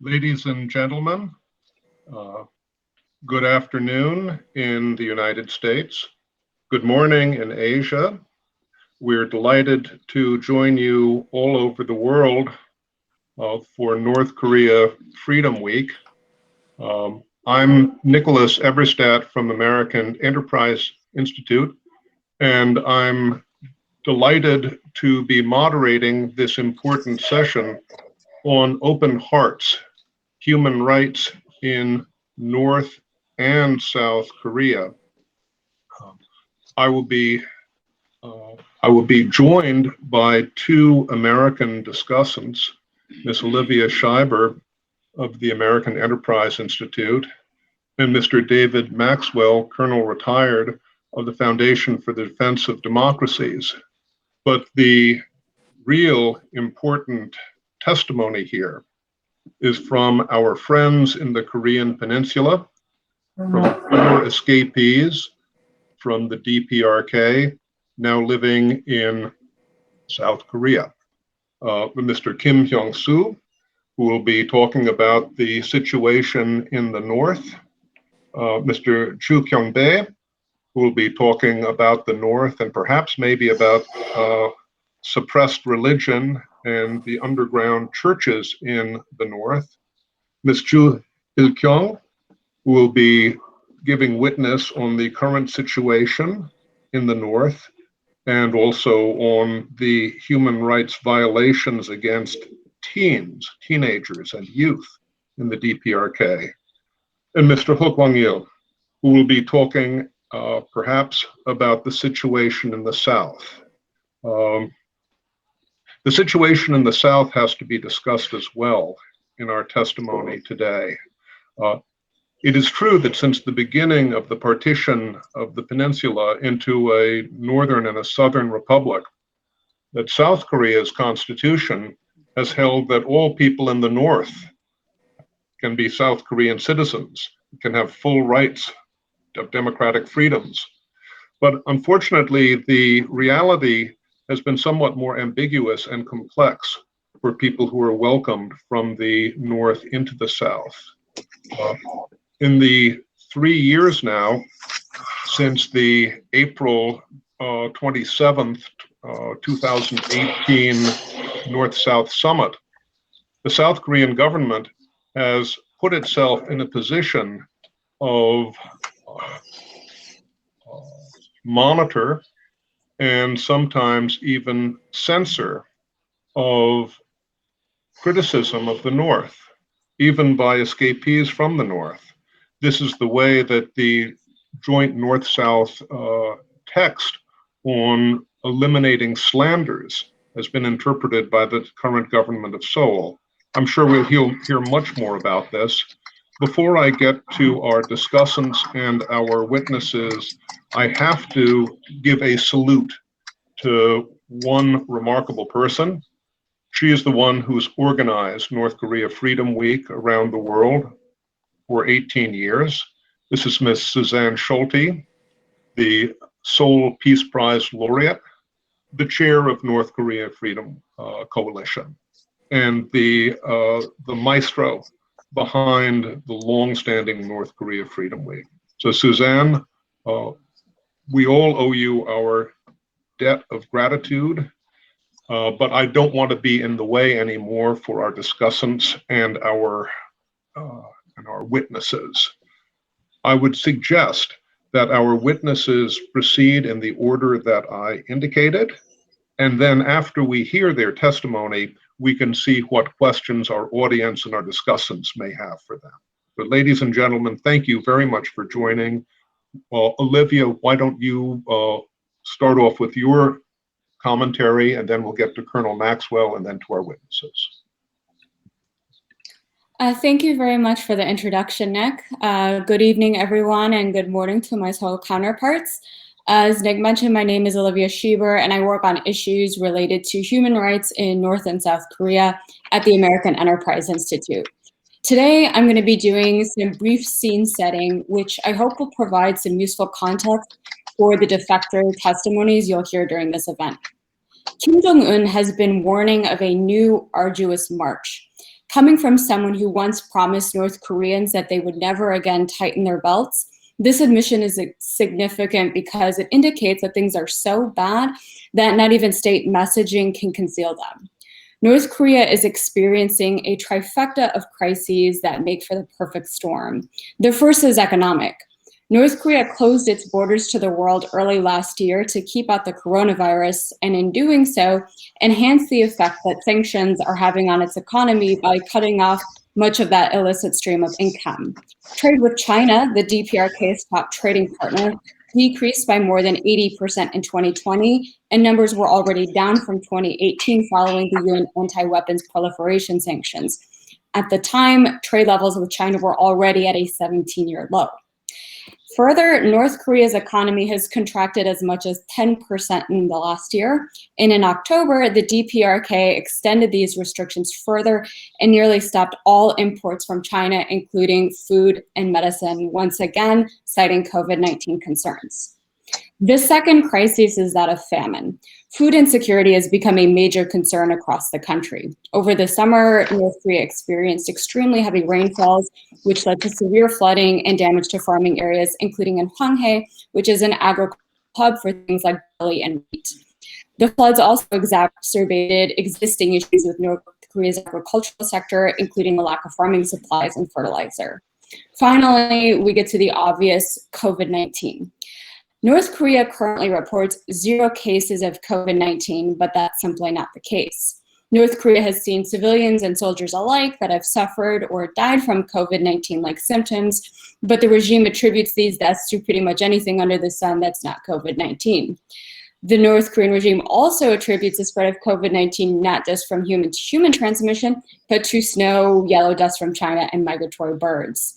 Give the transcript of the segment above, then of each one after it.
Ladies and gentlemen, good afternoon in the United States. Good morning in Asia. We're delighted to join you all over the world for North Korea Freedom Week. I'm Nicholas Eberstadt from American Enterprise Institute, and I'm delighted to be moderating this important session on open hearts, human rights in North and South Korea. I will be joined by two American discussants, Ms. Olivia Schieber of the American Enterprise Institute, and Mr. David Maxwell, Colonel Retired of the Foundation for the Defense of Democracies. But the real important testimony here is from our friends in the Korean Peninsula, from former escapees from the DPRK, now living in South Korea. Mr. Kim Hyung-soo, who will be talking about the situation in the North. Mr. Chu Kyung-bae, who will be talking about the North and perhaps maybe about suppressed religion and the underground churches in the North. Ms. Ju Il-kyung, who will be giving witness on the current situation in the North and also on the human rights violations against teenagers and youth in the DPRK. And Mr. Ho Kwang-il, who will be talking perhaps about the situation in the South. The situation in the South has to be discussed as well in our testimony today. It is true that since the beginning of the partition of the peninsula into a northern and a southern republic, that South Korea's constitution has held that all people in the North can be South Korean citizens, can have full rights of democratic freedoms. But unfortunately, the reality has been somewhat more ambiguous and complex for people who are welcomed from the North into the South. In the 3 years now, since the April 27th, 2018 North-South Summit, the South Korean government has put itself in a position of monitor and sometimes even censor of criticism of the North, even by escapees from the North. This is the way that the joint North-South text on eliminating slanders has been interpreted by the current government of Seoul. I'm sure we'll hear much more about this. Before I get to our discussants and our witnesses, I have to give a salute to one remarkable person. She is the one who's organized North Korea Freedom Week around the world for 18 years. This is Ms. Suzanne Schulte, the Seoul Peace Prize laureate, the chair of North Korea Freedom Coalition, and the maestro behind the long-standing North Korea Freedom Week. So Suzanne, we all owe you our debt of gratitude, but I don't want to be in the way anymore for our discussants and our witnesses. I would suggest that our witnesses proceed in the order that I indicated, and then after we hear their testimony, we can see what questions our audience and our discussants may have for them. But ladies and gentlemen, thank you very much for joining. Olivia, why don't you start off with your commentary, and then we'll get to Colonel Maxwell and then to our witnesses. Thank you very much for the introduction, Nick. Good evening, everyone, and good morning to my Seoul counterparts. As Nick mentioned, my name is Olivia Schieber, and I work on issues related to human rights in North and South Korea at the American Enterprise Institute. Today, I'm going to be doing some brief scene setting, which I hope will provide some useful context for the defector testimonies you'll hear during this event. Kim Jong-un has been warning of a new arduous march. Coming from someone who once promised North Koreans that they would never again tighten their belts, this admission is significant because it indicates that things are so bad that not even state messaging can conceal them. North Korea is experiencing a trifecta of crises that make for the perfect storm. The first is economic. North Korea closed its borders to the world early last year to keep out the coronavirus, and in doing so, enhance the effect that sanctions are having on its economy by cutting off much of that illicit stream of income. Trade with China, the DPRK's top trading partner, decreased by more than 80% in 2020, and numbers were already down from 2018 following the UN anti-weapons proliferation sanctions. At the time, trade levels with China were already at a 17-year low. Further, North Korea's economy has contracted as much as 10% in the last year. And in October, the DPRK extended these restrictions further and nearly stopped all imports from China, including food and medicine, once again, citing COVID-19 concerns. The second crisis is that of famine. Food insecurity has become a major concern across the country. Over the summer, North Korea experienced extremely heavy rainfalls, which led to severe flooding and damage to farming areas, including in Hwanghae, which is an agricultural hub for things like barley and wheat. The floods also exacerbated existing issues with North Korea's agricultural sector, including the lack of farming supplies and fertilizer. Finally, we get to the obvious, COVID-19. North Korea currently reports 0 cases of COVID-19, but that's simply not the case. North Korea has seen civilians and soldiers alike that have suffered or died from COVID-19-like symptoms, but the regime attributes these deaths to pretty much anything under the sun that's not COVID-19. The North Korean regime also attributes the spread of COVID-19 not just from human to human transmission, but to snow, yellow dust from China, and migratory birds.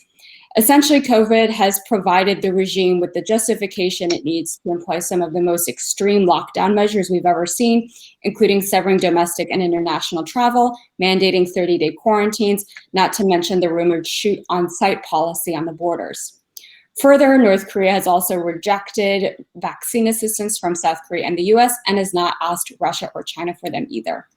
Essentially, COVID has provided the regime with the justification it needs to employ some of the most extreme lockdown measures we've ever seen, including severing domestic and international travel, mandating 30-day quarantines, not to mention the rumored shoot-on-sight policy on the borders. Further, North Korea has also rejected vaccine assistance from South Korea and the US and has not asked Russia or China for them either.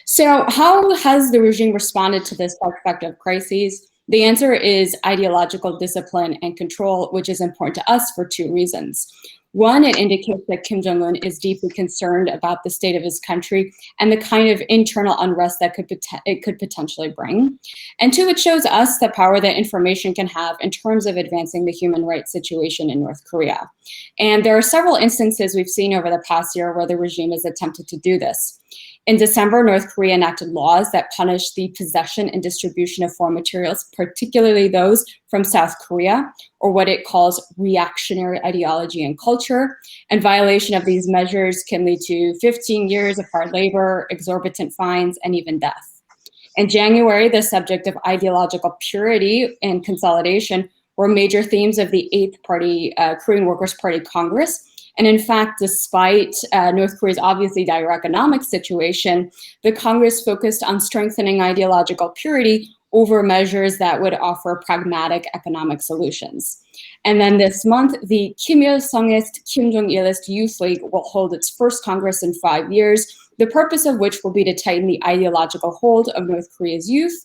So how has the regime responded to this effective crises? The answer is ideological discipline and control, which is important to us for 2 reasons. One, it indicates that Kim Jong-un is deeply concerned about the state of his country and the kind of internal unrest that it could potentially bring. And 2, it shows us the power that information can have in terms of advancing the human rights situation in North Korea. And there are several instances we've seen over the past year where the regime has attempted to do this. In December, North Korea enacted laws that punish the possession and distribution of foreign materials, particularly those from South Korea, or what it calls reactionary ideology and culture. And violation of these measures can lead to 15 years of hard labor, exorbitant fines, and even death. In January, the subject of ideological purity and consolidation were major themes of the 8th Party, Korean Workers' Party Congress. And in fact, despite North Korea's obviously dire economic situation, the Congress focused on strengthening ideological purity over measures that would offer pragmatic economic solutions. And then this month, the Kim Il-sungist, Kim Jong-ilist Youth League will hold its first Congress in 5 years, the purpose of which will be to tighten the ideological hold of North Korea's youth,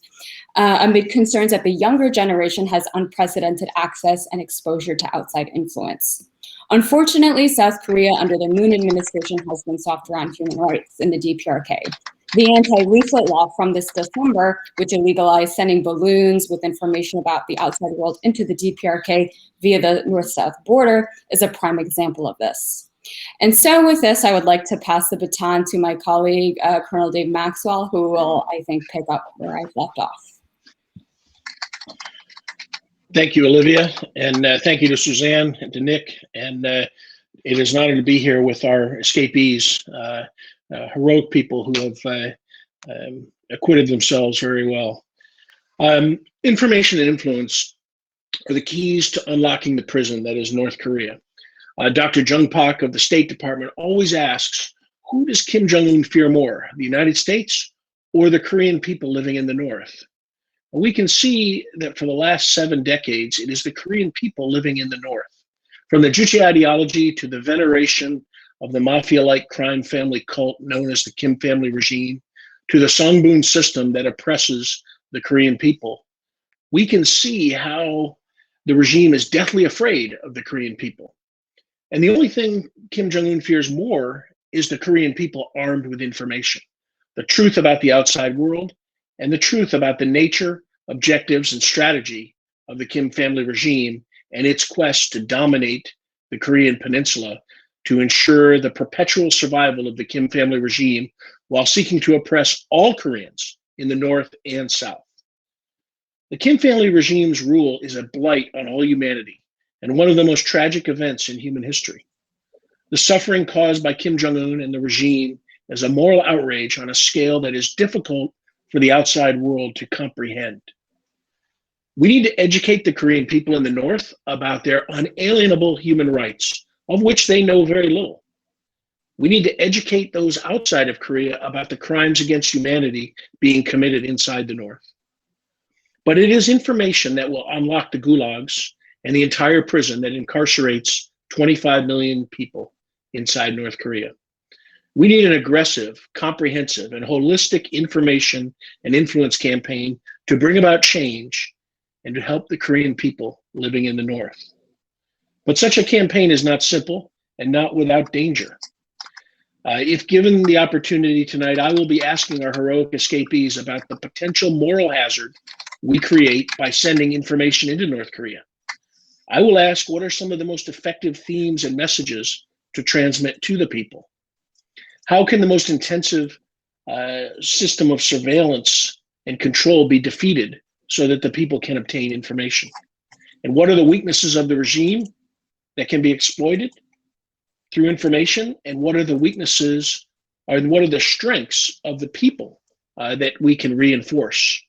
amid concerns that the younger generation has unprecedented access and exposure to outside influence. Unfortunately, South Korea under the Moon administration has been softer on human rights in the DPRK. The anti-leaflet law from this December, which illegalized sending balloons with information about the outside world into the DPRK via the north-south border, is a prime example of this. And so with this, I would like to pass the baton to my colleague, Colonel Dave Maxwell, who will, I think, pick up where I've left off. Thank you, Olivia, and thank you to Suzanne and to Nick. And it is an honor to be here with our escapees, heroic people who have acquitted themselves very well. Information and influence are the keys to unlocking the prison that is North Korea. Dr. Jung Pak of the State Department always asks, who does Kim Jong-un fear more, the United States or the Korean people living in the North? We can see that for the last 7 decades, it is the Korean people living in the North. From the Juche ideology to the veneration of the mafia-like crime family cult known as the Kim family regime, to the Songbun system that oppresses the Korean people, we can see how the regime is deathly afraid of the Korean people. And the only thing Kim Jong-un fears more is the Korean people armed with information, the truth about the outside world, and the truth about the nature, objectives, and strategy of the Kim family regime and its quest to dominate the Korean peninsula to ensure the perpetual survival of the Kim family regime while seeking to oppress all Koreans in the North and South. The Kim family regime's rule is a blight on all humanity and one of the most tragic events in human history. The suffering caused by Kim Jong-un and the regime is a moral outrage on a scale that is difficult for the outside world to comprehend. We need to educate the Korean people in the North about their unalienable human rights, of which they know very little. We need to educate those outside of Korea about the crimes against humanity being committed inside the North. But it is information that will unlock the gulags and the entire prison that incarcerates 25 million people inside North Korea. We need an aggressive, comprehensive, and holistic information and influence campaign to bring about change and to help the Korean people living in the North. But such a campaign is not simple and not without danger. If given the opportunity tonight, I will be asking our heroic escapees about the potential moral hazard we create by sending information into North Korea. I will ask, what are some of the most effective themes and messages to transmit to the people? How can the most intensive system of surveillance and control be defeated so that the people can obtain information? And what are the weaknesses of the regime that can be exploited through information? And what are the weaknesses, or what are the strengths of the people that we can reinforce?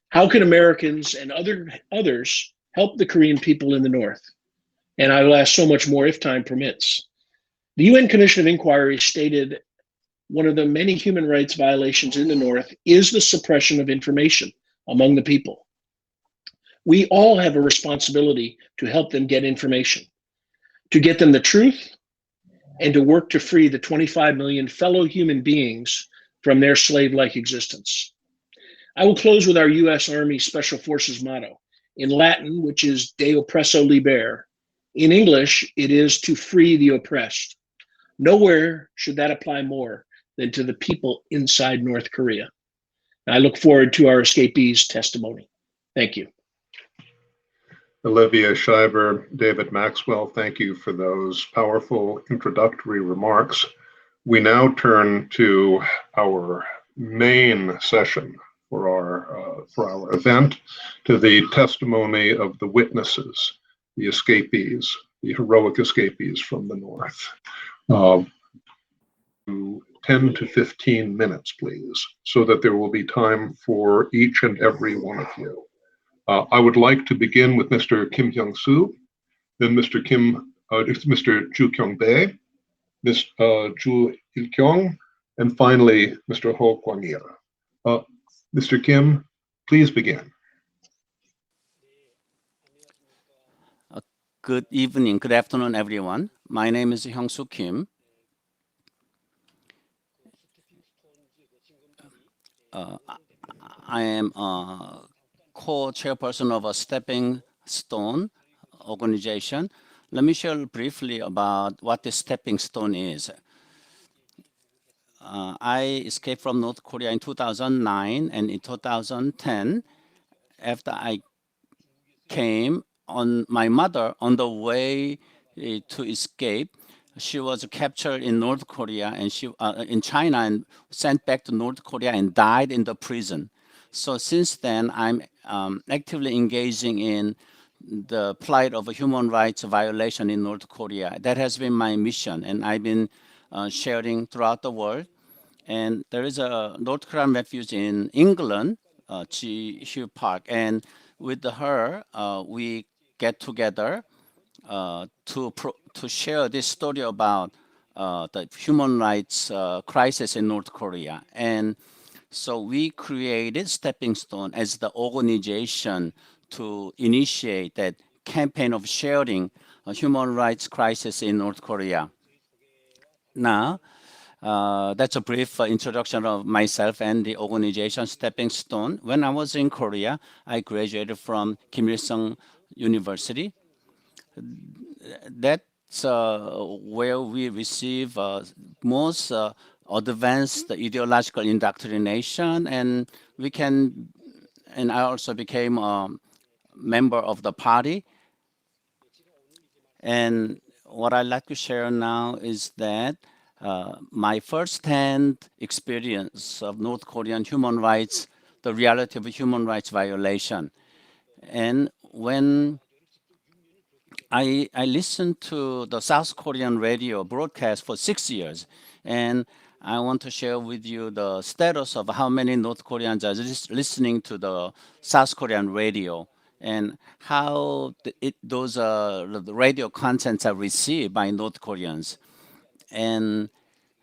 How can Americans and others help the Korean people in the North? And I will ask so much more if time permits. The UN Commission of Inquiry stated one of the many human rights violations in the North is the suppression of information among the people. We all have a responsibility to help them get information, to get them the truth, and to work to free the 25 million fellow human beings from their slave-like existence. I will close with our U.S. Army Special Forces motto. In Latin, which is De oppresso liber. In English, it is to free the oppressed. Nowhere should that apply more than to the people inside North Korea. I look forward to our escapees' testimony. Thank you. Olivia, Schieber, David Maxwell, thank you for those powerful introductory remarks. We now turn to our main session for our event, to the testimony of the witnesses, the escapees, the heroic escapees from the North. 10 to 15 minutes, please, so that there will be time for each and every one of you. I would like to begin with Mr. Kim Hyung-soo, then Mr. Ju Kyung-bae, Ms. Ju Il-kyung, and finally, Mr. Ho Kwang-il. Mr. Kim, please begin. Good evening, good afternoon, everyone. My name is Hyung-soo Kim. I am a co-chairperson of a Stepping Stone organization. Let me share briefly about what the Stepping Stone is. I escaped from North Korea in 2009, and in 2010, after I came on my mother on the way to escape, she was captured in North Korea and in China and sent back to North Korea and died in the prison. So since then, I'm actively engaging in the plight of a human rights violation in North Korea. That has been my mission, and I've been sharing throughout the world. And there is a North Korean refugee in England, Ji Hugh Park, and with her, we get together to share this story about the human rights crisis in North Korea. And so we created Stepping Stone as the organization to initiate that campaign of sharing a human rights crisis in North Korea. Now, That's a brief introduction of myself and the organization Stepping Stone. When I was in Korea, I graduated from Kim Il-sung University. That's where we receive most advanced ideological indoctrination, and I also became a member of the party. And what I'd like to share now is that my first-hand experience of North Korean human rights, the reality of a human rights violation. And when I listened to the South Korean radio broadcast for 6 years, and I want to share with you the status of how many North Koreans are listening to the South Korean radio and how those the radio contents are received by North Koreans, and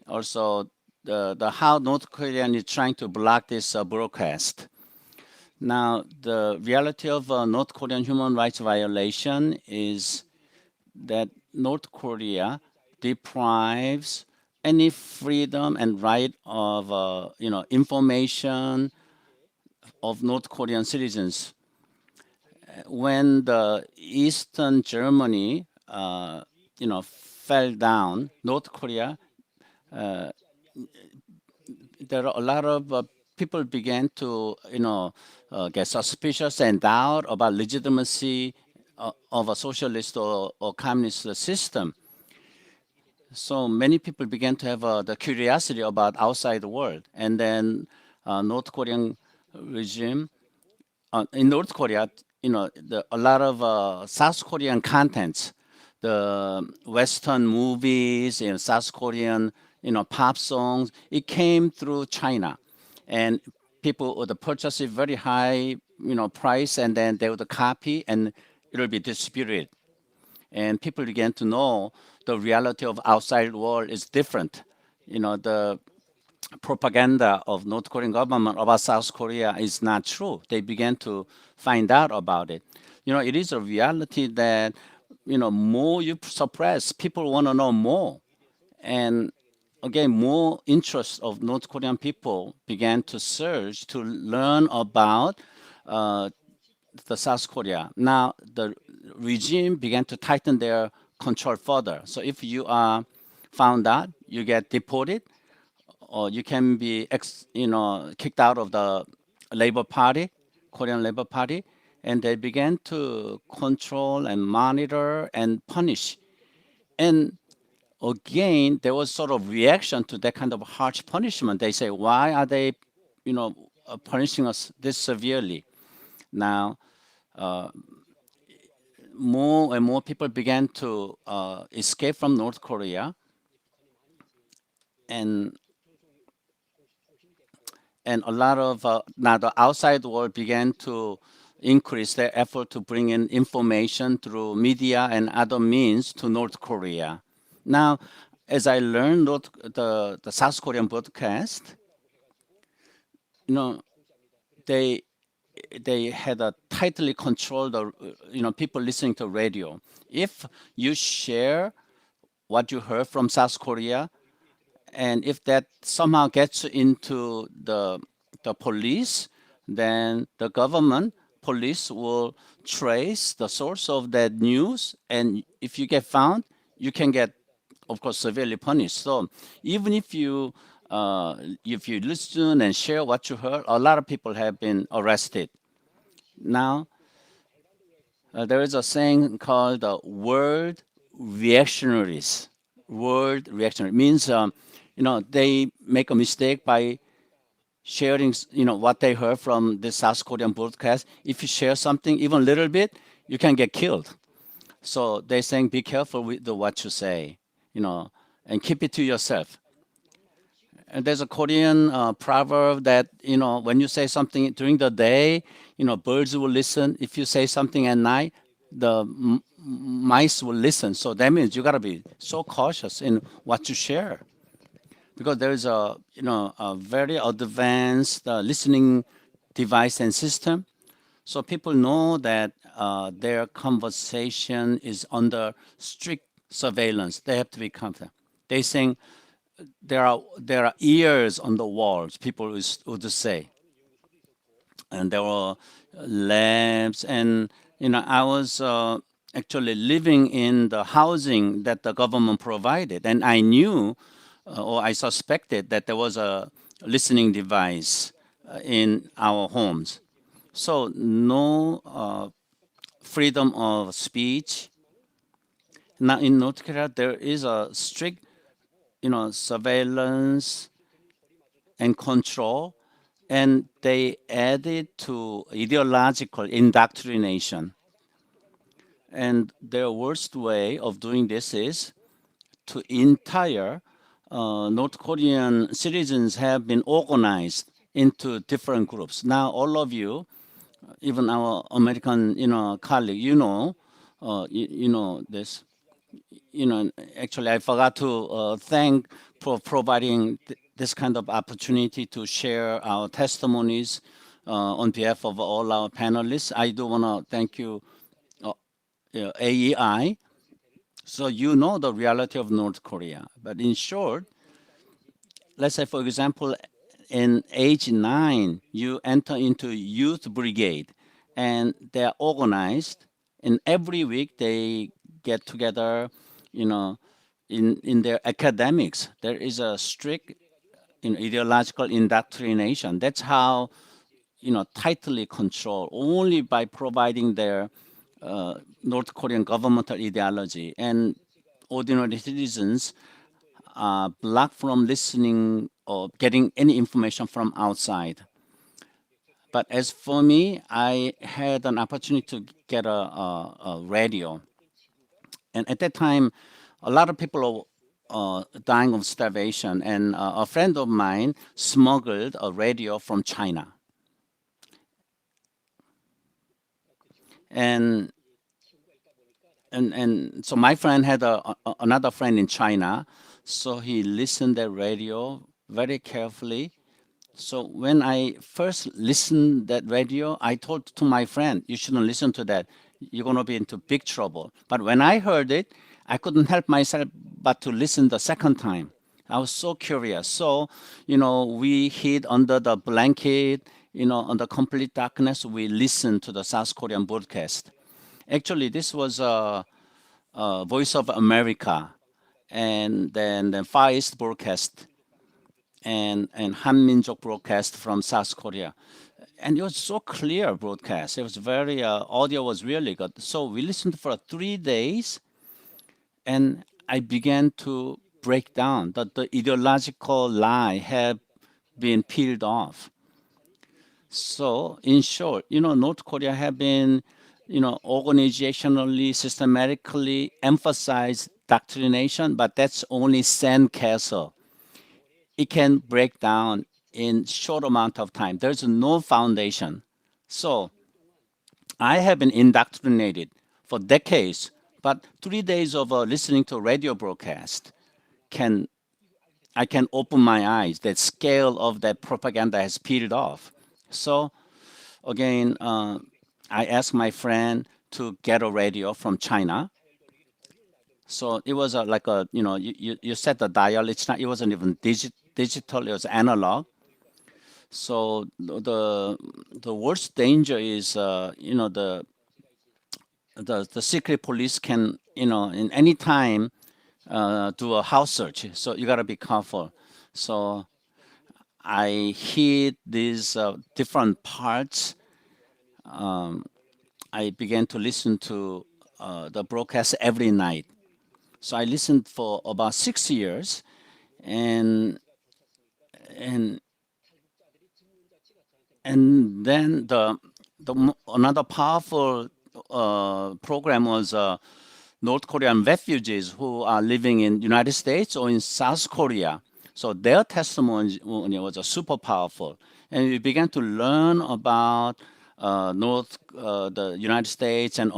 also the how North Korean is trying to block this broadcast. Now, the reality of North Korean human rights violation is that North Korea deprives any freedom and right of information of North Korean citizens. When the Eastern Germany fell down, North Korea, there are a lot of people began to get suspicious and doubt about legitimacy of a socialist or communist system. So many people began to have the curiosity about outside the world, and then North Korean regime in North Korea, a lot of South Korean contents, the Western movies, South Korean, pop songs, it came through China, and people would purchase it very high, price, and then they would copy, and it will be distributed. And people began to know the reality of outside world is different. The propaganda of North Korean government about South Korea is not true. They began to find out about it. It is a reality that, more you suppress, people want to know more. And again, more interest of North Korean people began to surge to learn about the South Korea. Now, the regime began to tighten their control further. So if you are found out, you get deported, or you can be kicked out of the Labor Party, Korean Labor Party, and they began to control and monitor and punish. And again, there was sort of reaction to that kind of harsh punishment. They say, why are they, punishing us this severely? Now, more and more people began to escape from North Korea, and a lot of now the outside world began to increase their effort to bring in information through media and other means to North Korea. Now, as I learned the South Korean broadcast, they had a tightly controlled people listening to radio. If you share what you heard from South Korea, and if that somehow gets into the police, then the government police will trace the source of that news, and if you get found, you can get, of course, severely punished. So even if you listen and share what you heard, a lot of people have been arrested. Now, there is a saying called the word reactionaries. Word reactionary means they make a mistake by sharing what they heard from the South Korean broadcast. If you share something even a little bit, you can get killed. So they're saying be careful with what you say, and keep it to yourself. And there's a Korean proverb that when you say something during the day, birds will listen. If you say something at night, the mice will listen. So that means you gotta be so cautious in what you share, because there is a very advanced listening device and system. So people know that their conversation is under strict surveillance. They have to be confident. They saying there are ears on the walls, people would say. And there were lamps, and I was actually living in the housing that the government provided, and I knew or I suspected that there was a listening device in our homes. So no freedom of speech. Now in North Korea, there is a strict, surveillance and control, and they added to ideological indoctrination. And their worst way of doing this is to entire North Korean citizens have been organized into different groups. Now all of you, even our American, colleague, you know this. Actually, I forgot to thank for providing this kind of opportunity to share our testimonies on behalf of all our panelists. I do want to thank you, AEI. So you know the reality of North Korea. But in short, let's say, for example, in age 9, you enter into youth brigade, and they're organized, and every week they get together, in their academics. There is a strict, ideological indoctrination. That's how, tightly controlled, only by providing their North Korean governmental ideology, and ordinary citizens are blocked from listening or getting any information from outside. But as for me, I had an opportunity to get a radio. And at that time, a lot of people are dying of starvation. And a friend of mine smuggled a radio from China. And so my friend had another friend in China, so he listened to the radio very carefully. So when I first listened that radio, I told to my friend, "You shouldn't listen to that. You're going to be into big trouble." But when I heard it, I couldn't help myself but to listen the second time. I was so curious. So, we hid under the blanket, under complete darkness, we listened to the South Korean broadcast. Actually, this was Voice of America, and then the Far East broadcast, and Hanminjok broadcast from South Korea. And it was so clear broadcast. It was very, audio was really good. So we listened for 3 days, and I began to break down that the ideological lie had been peeled off. So in short, North Korea have been, organizationally, systematically emphasized doctrination, but that's only sandcastle. It can break down in short amount of time. There's no foundation. So I have been indoctrinated for decades, but 3 days of listening to radio broadcast I can open my eyes. That scale of that propaganda has peeled off. So again, I asked my friend to get a radio from China. So it was like a, you set the dial. It wasn't even digital. It was analog. So the worst danger is, the secret police can, in any time do a house search. So you gotta be careful. So I hid these different parts. I began to listen to the broadcast every night. So I listened for about 6 years, and then another powerful program was North Korean refugees who are living in United States or in South Korea. So their testimony was super powerful, and we began to learn about the United States and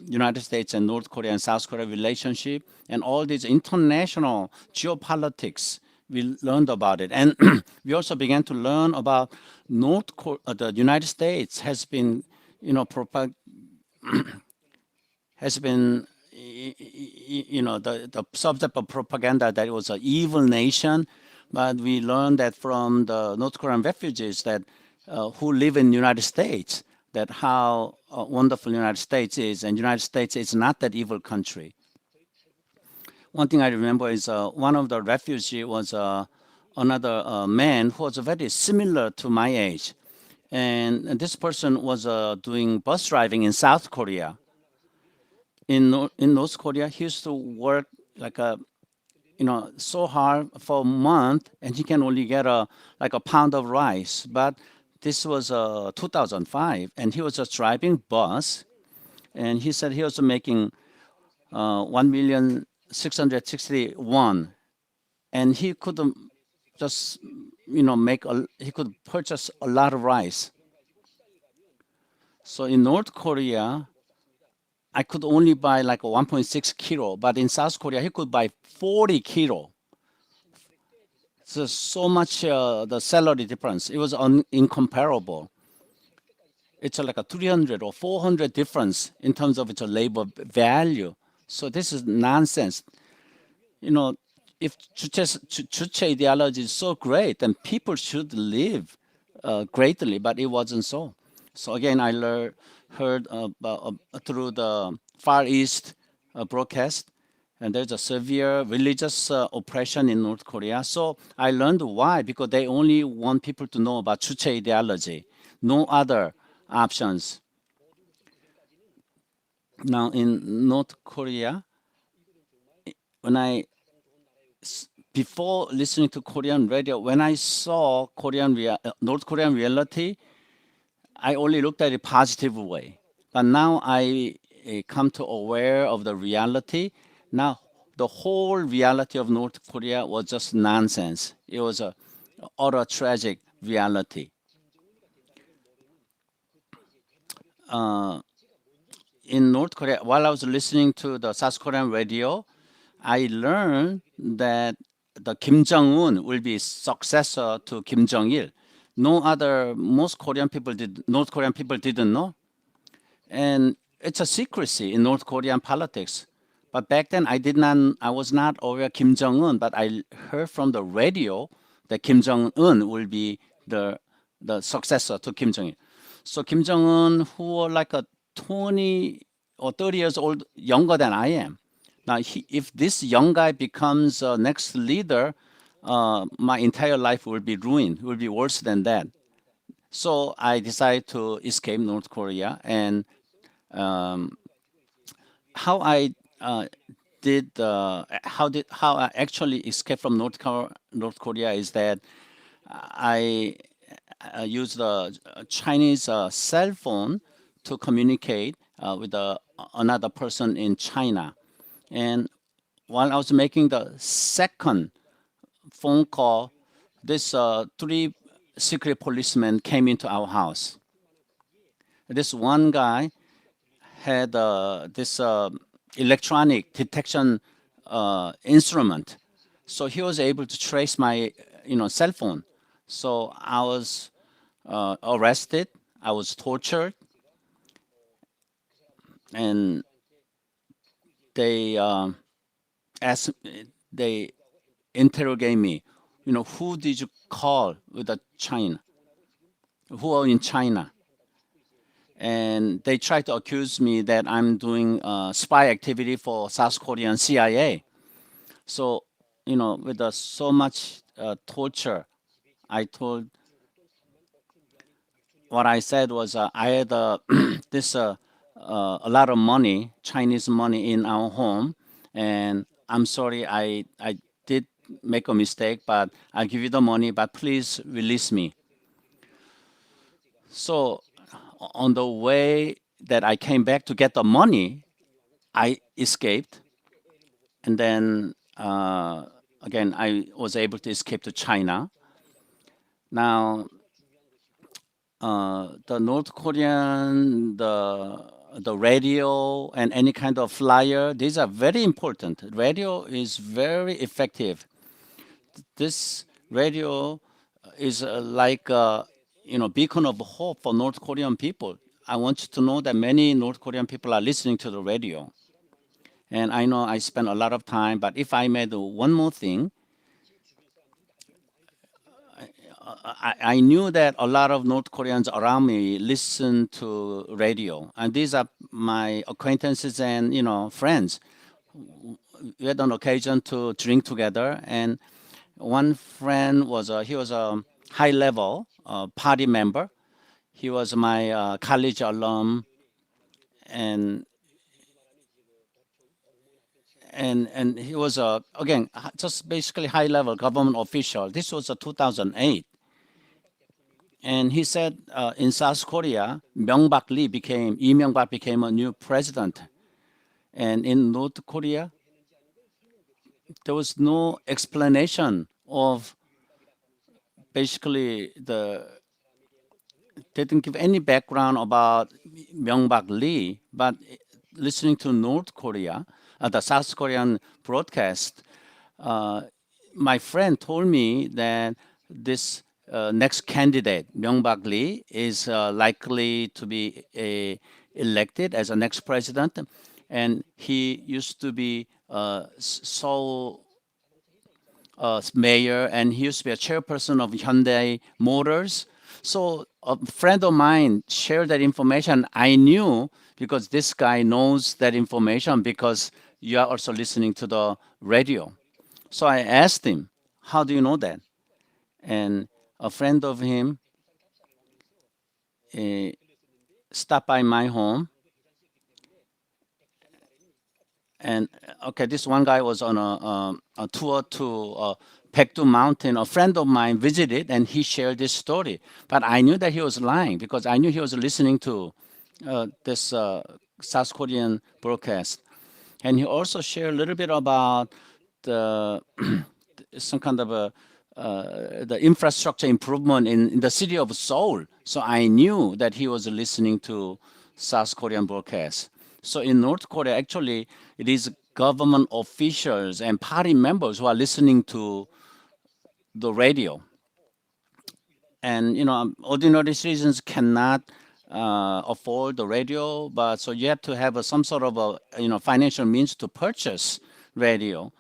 United States and North Korea and South Korea relationship, and all these international geopolitics. We learned about it, and we also began to learn about the United States has been, the subject of propaganda that it was an evil nation, but we learned that from the North Korean refugees that who live in the United States, that how wonderful the United States is, and United States is not that evil country. One thing I remember is one of the refugees was another man who was very similar to my age. And this person was doing bus driving in South Korea. In North Korea, he used to work like so hard for a month, and he can only get like a pound of rice. But this was 2005, and he was just driving bus, and he said he was making 1,661,000, and he could just he could purchase a lot of rice. So in North Korea, I could only buy like 1.6 kilo, but in South Korea, he could buy 40 kilo. So much the salary difference. It was incomparable. It's like a 300 or 400 difference in terms of its labor value. So this is nonsense. If Juche ideology is so great, then people should live greatly, but it wasn't so. So again, I heard through the Far East broadcast, and there's a severe religious oppression in North Korea. So I learned why, because they only want people to know about Juche ideology, no other options. Now in North Korea, before listening to Korean radio, when I saw North Korean reality, I only looked at it positive way. But now I come to aware of the reality. Now the whole reality of North Korea was just nonsense. It was a utter tragic reality. In North Korea, while I was listening to the South Korean radio, I learned that the Kim Jong-un will be successor to Kim Jong-il. Most North Korean people didn't know. And it's a secrecy in North Korean politics. But back then I was not aware of Kim Jong-un, but I heard from the radio that Kim Jong-un will be the successor to Kim Jong-il. So Kim Jong-un, who was like a 20 or 30 years old, younger than I am. Now, if this young guy becomes next leader, my entire life will be ruined, will be worse than that. So I decided to escape North Korea. And how I actually escaped from North Korea is that I used the Chinese cell phone to communicate with another person in China. And while I was making the second phone call, this 3 secret policemen came into our house. This one guy had this electronic detection instrument, so he was able to trace my cell phone. So I was arrested. I was tortured, and they interrogate me. Who did you call with China? Who are in China? And they try to accuse me that I'm doing spy activity for South Korean CIA. So, with so much torture, what I said was I had this a lot of money, Chinese money in our home, and I'm sorry I did make a mistake, but I'll give you the money, but please release me. So on the way that I came back to get the money, I escaped. And then again, I was able to escape to China. Now, the North Korean, the radio and any kind of flyer, these are very important. Radio is very effective. This radio is like beacon of hope for North Korean people. I want you to know that many North Korean people are listening to the radio. And I know I spent a lot of time, but if I made one more thing, I knew that a lot of North Koreans around me listen to radio, and these are my acquaintances and friends. We had an occasion to drink together, and one friend was he was a high level party member. He was my college alum, and and he was again just basically high level government official. This was 2008. And he said in South Korea, Lee Myung-bak became a new president. And in North Korea, there was no explanation of basically they didn't give any background about Myung-bak Lee, but listening to North Korea, the South Korean broadcast, my friend told me that this next candidate, Myung-bak Lee, is likely to be elected as a next president, and he used to be Seoul mayor, and he used to be a chairperson of Hyundai Motors. So a friend of mine shared that information. I knew because this guy knows that information because you are also listening to the radio. So I asked him, how do you know that? And a friend of him stopped by my home. And okay, this one guy was on a tour to Paektu Mountain. A friend of mine visited, and he shared this story. But I knew that he was lying because I knew he was listening to this South Korean broadcast. And he also shared a little bit about the some kind of the infrastructure improvement in the city of Seoul. So I knew that he was listening to South Korean broadcast. So in North Korea, actually, it is government officials and party members who are listening to the radio. And ordinary citizens cannot afford the radio, but so you have to have some sort of a financial means to purchase radio.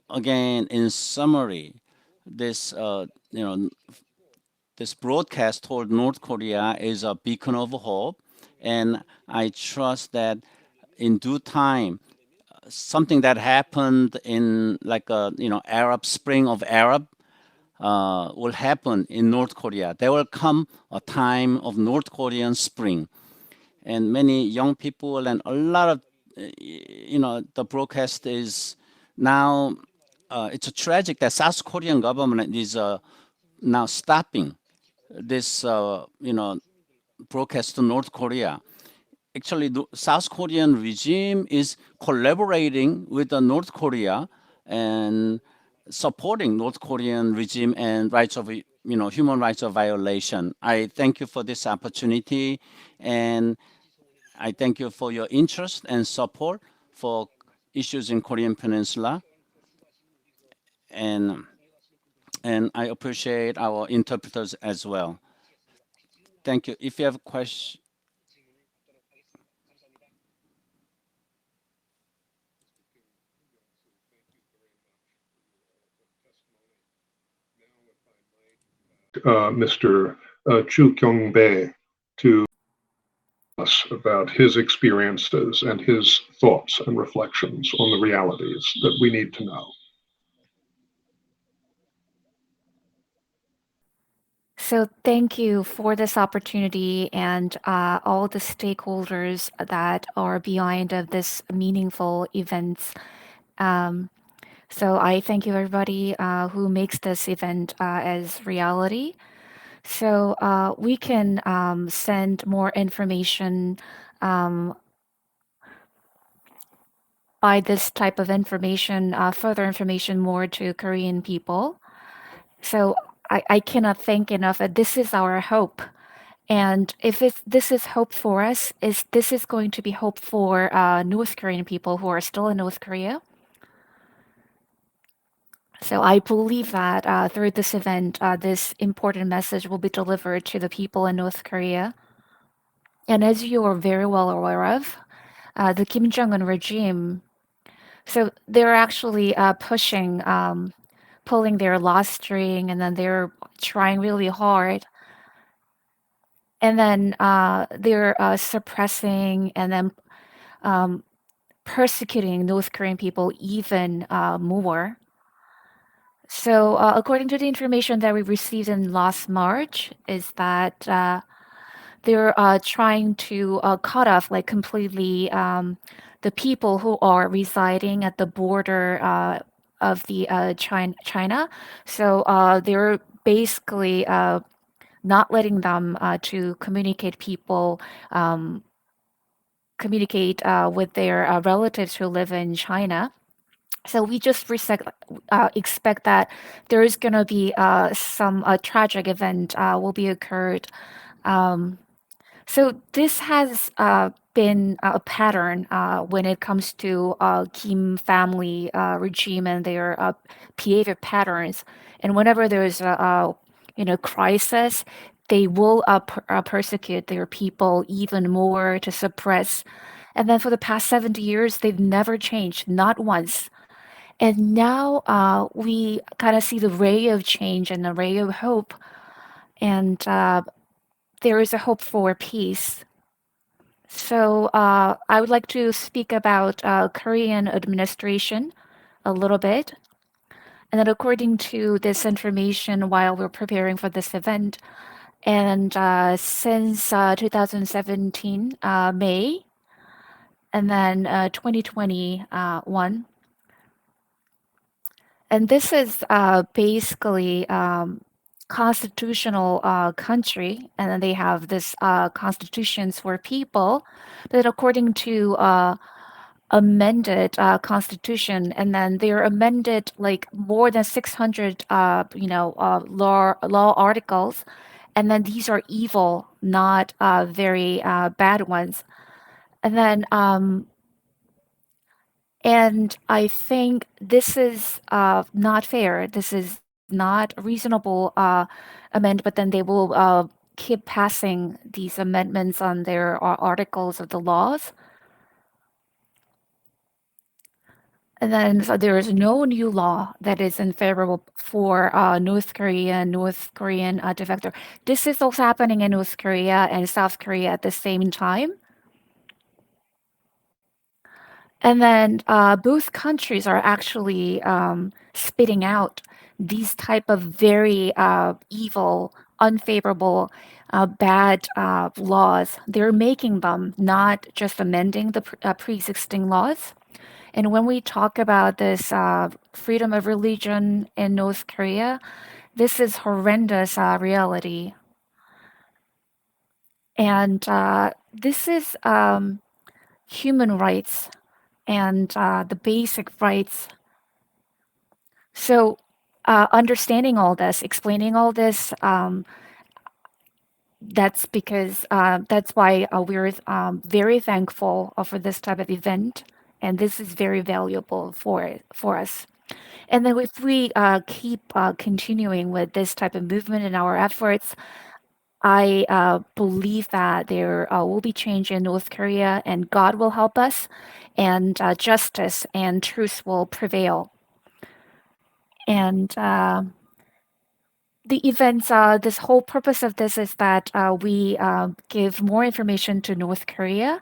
Again, in summary, this this broadcast toward North Korea is a beacon of hope, and I trust that in due time, something that happened in like a Arab Spring of Arab will happen in North Korea. There will come a time of North Korean Spring, and many young people and a lot of the broadcast is now. It's a tragic that South Korean government is now stopping this broadcast to North Korea. Actually, the South Korean regime is collaborating with the North Korea and supporting North Korean regime and rights of human rights of violation. I thank you for this opportunity, and I thank you for your interest and support for issues in Korean Peninsula, and I appreciate our interpreters as well. Thank you. If you have a question. Mr. Chu Kyung-bae to us about his experiences and his thoughts and reflections on the realities that we need to know. So thank you for this opportunity and all the stakeholders that are behind of this meaningful events. So I thank you everybody who makes this event as reality. So we can send more information by this type of information, further information more to Korean people. So I cannot thank enough that this is our hope. And if this is hope for us, this is going to be hope for North Korean people who are still in North Korea. So I believe that through this event, this important message will be delivered to the people in North Korea. And as you are very well aware of, the Kim Jong-un regime. So they're actually pushing, pulling their last string, and then they're trying really hard. And then they're suppressing and then persecuting North Korean people even more. So according to the information that we received in last March, is that they're trying to cut off like completely the people who are residing at the border of the China. So they're basically not letting them to communicate with their relatives who live in China. So we just expect that there is going to be some tragic event will be occurred. So this has been a pattern when it comes to Kim family regime and their behavior patterns. And whenever there's a crisis, they will persecute their people even more to suppress. And then for the past 70 years, they've never changed, not once. And now we kind of see the ray of change and the ray of hope. And there is a hope for peace. So I would like to speak about Korean administration a little bit. And then according to this information while we're preparing for this event, and since 2017 May, and then 2021, and this is basically constitutional country, and then they have this constitutions for people, but according to amended constitution, and then they're amended like more than 600 law articles, and then these are evil, not very bad ones. And then and I think this is not fair. This is not reasonable amendment, but then they will keep passing these amendments on their articles of the laws. And then so there is no new law that is unfavorable for North Korean defector. This is also happening in North Korea and South Korea at the same time. And then both countries are actually spitting out these type of very evil, unfavorable, bad laws. They're making them, not just amending the pre-existing laws. And when we talk about this freedom of religion in North Korea, this is horrendous reality. And this is human rights and the basic rights. So understanding all this, explaining all this, that's because that's why we're very thankful for this type of event. And this is very valuable for us. And then if we keep continuing with this type of movement in our efforts, I believe that there will be change in North Korea, and God will help us, and justice and truth will prevail. And the events, this whole purpose of this is that we give more information to North Korea,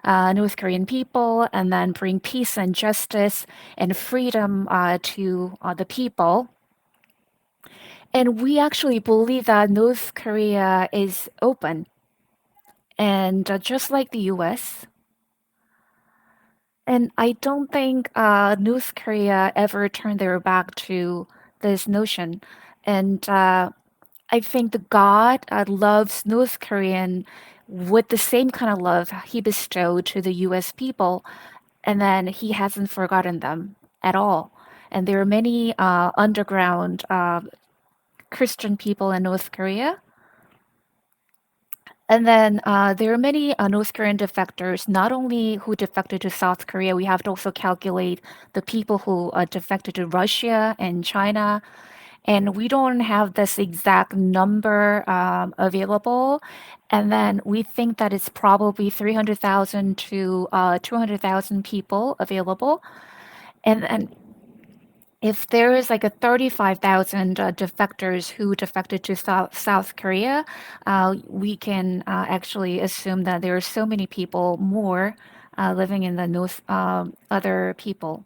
North Korean people, and then bring peace and justice and freedom to the people. And we actually believe that North Korea is open, and just like the US. And I don't think North Korea ever turned their back to this notion. And I think the God loves North Korean with the same kind of love he bestowed to the US people. And then he hasn't forgotten them at all. And there are many underground Christian people in North Korea. And then there are many North Korean defectors, not only who defected to South Korea, we have to also calculate the people who defected to Russia and China and we don't have this exact number available. And then we think that it's probably 300,000 to 200,000 people available. And then if there is like a 35,000 defectors who defected to South Korea, we can actually assume that there are so many people more living in the North, other people.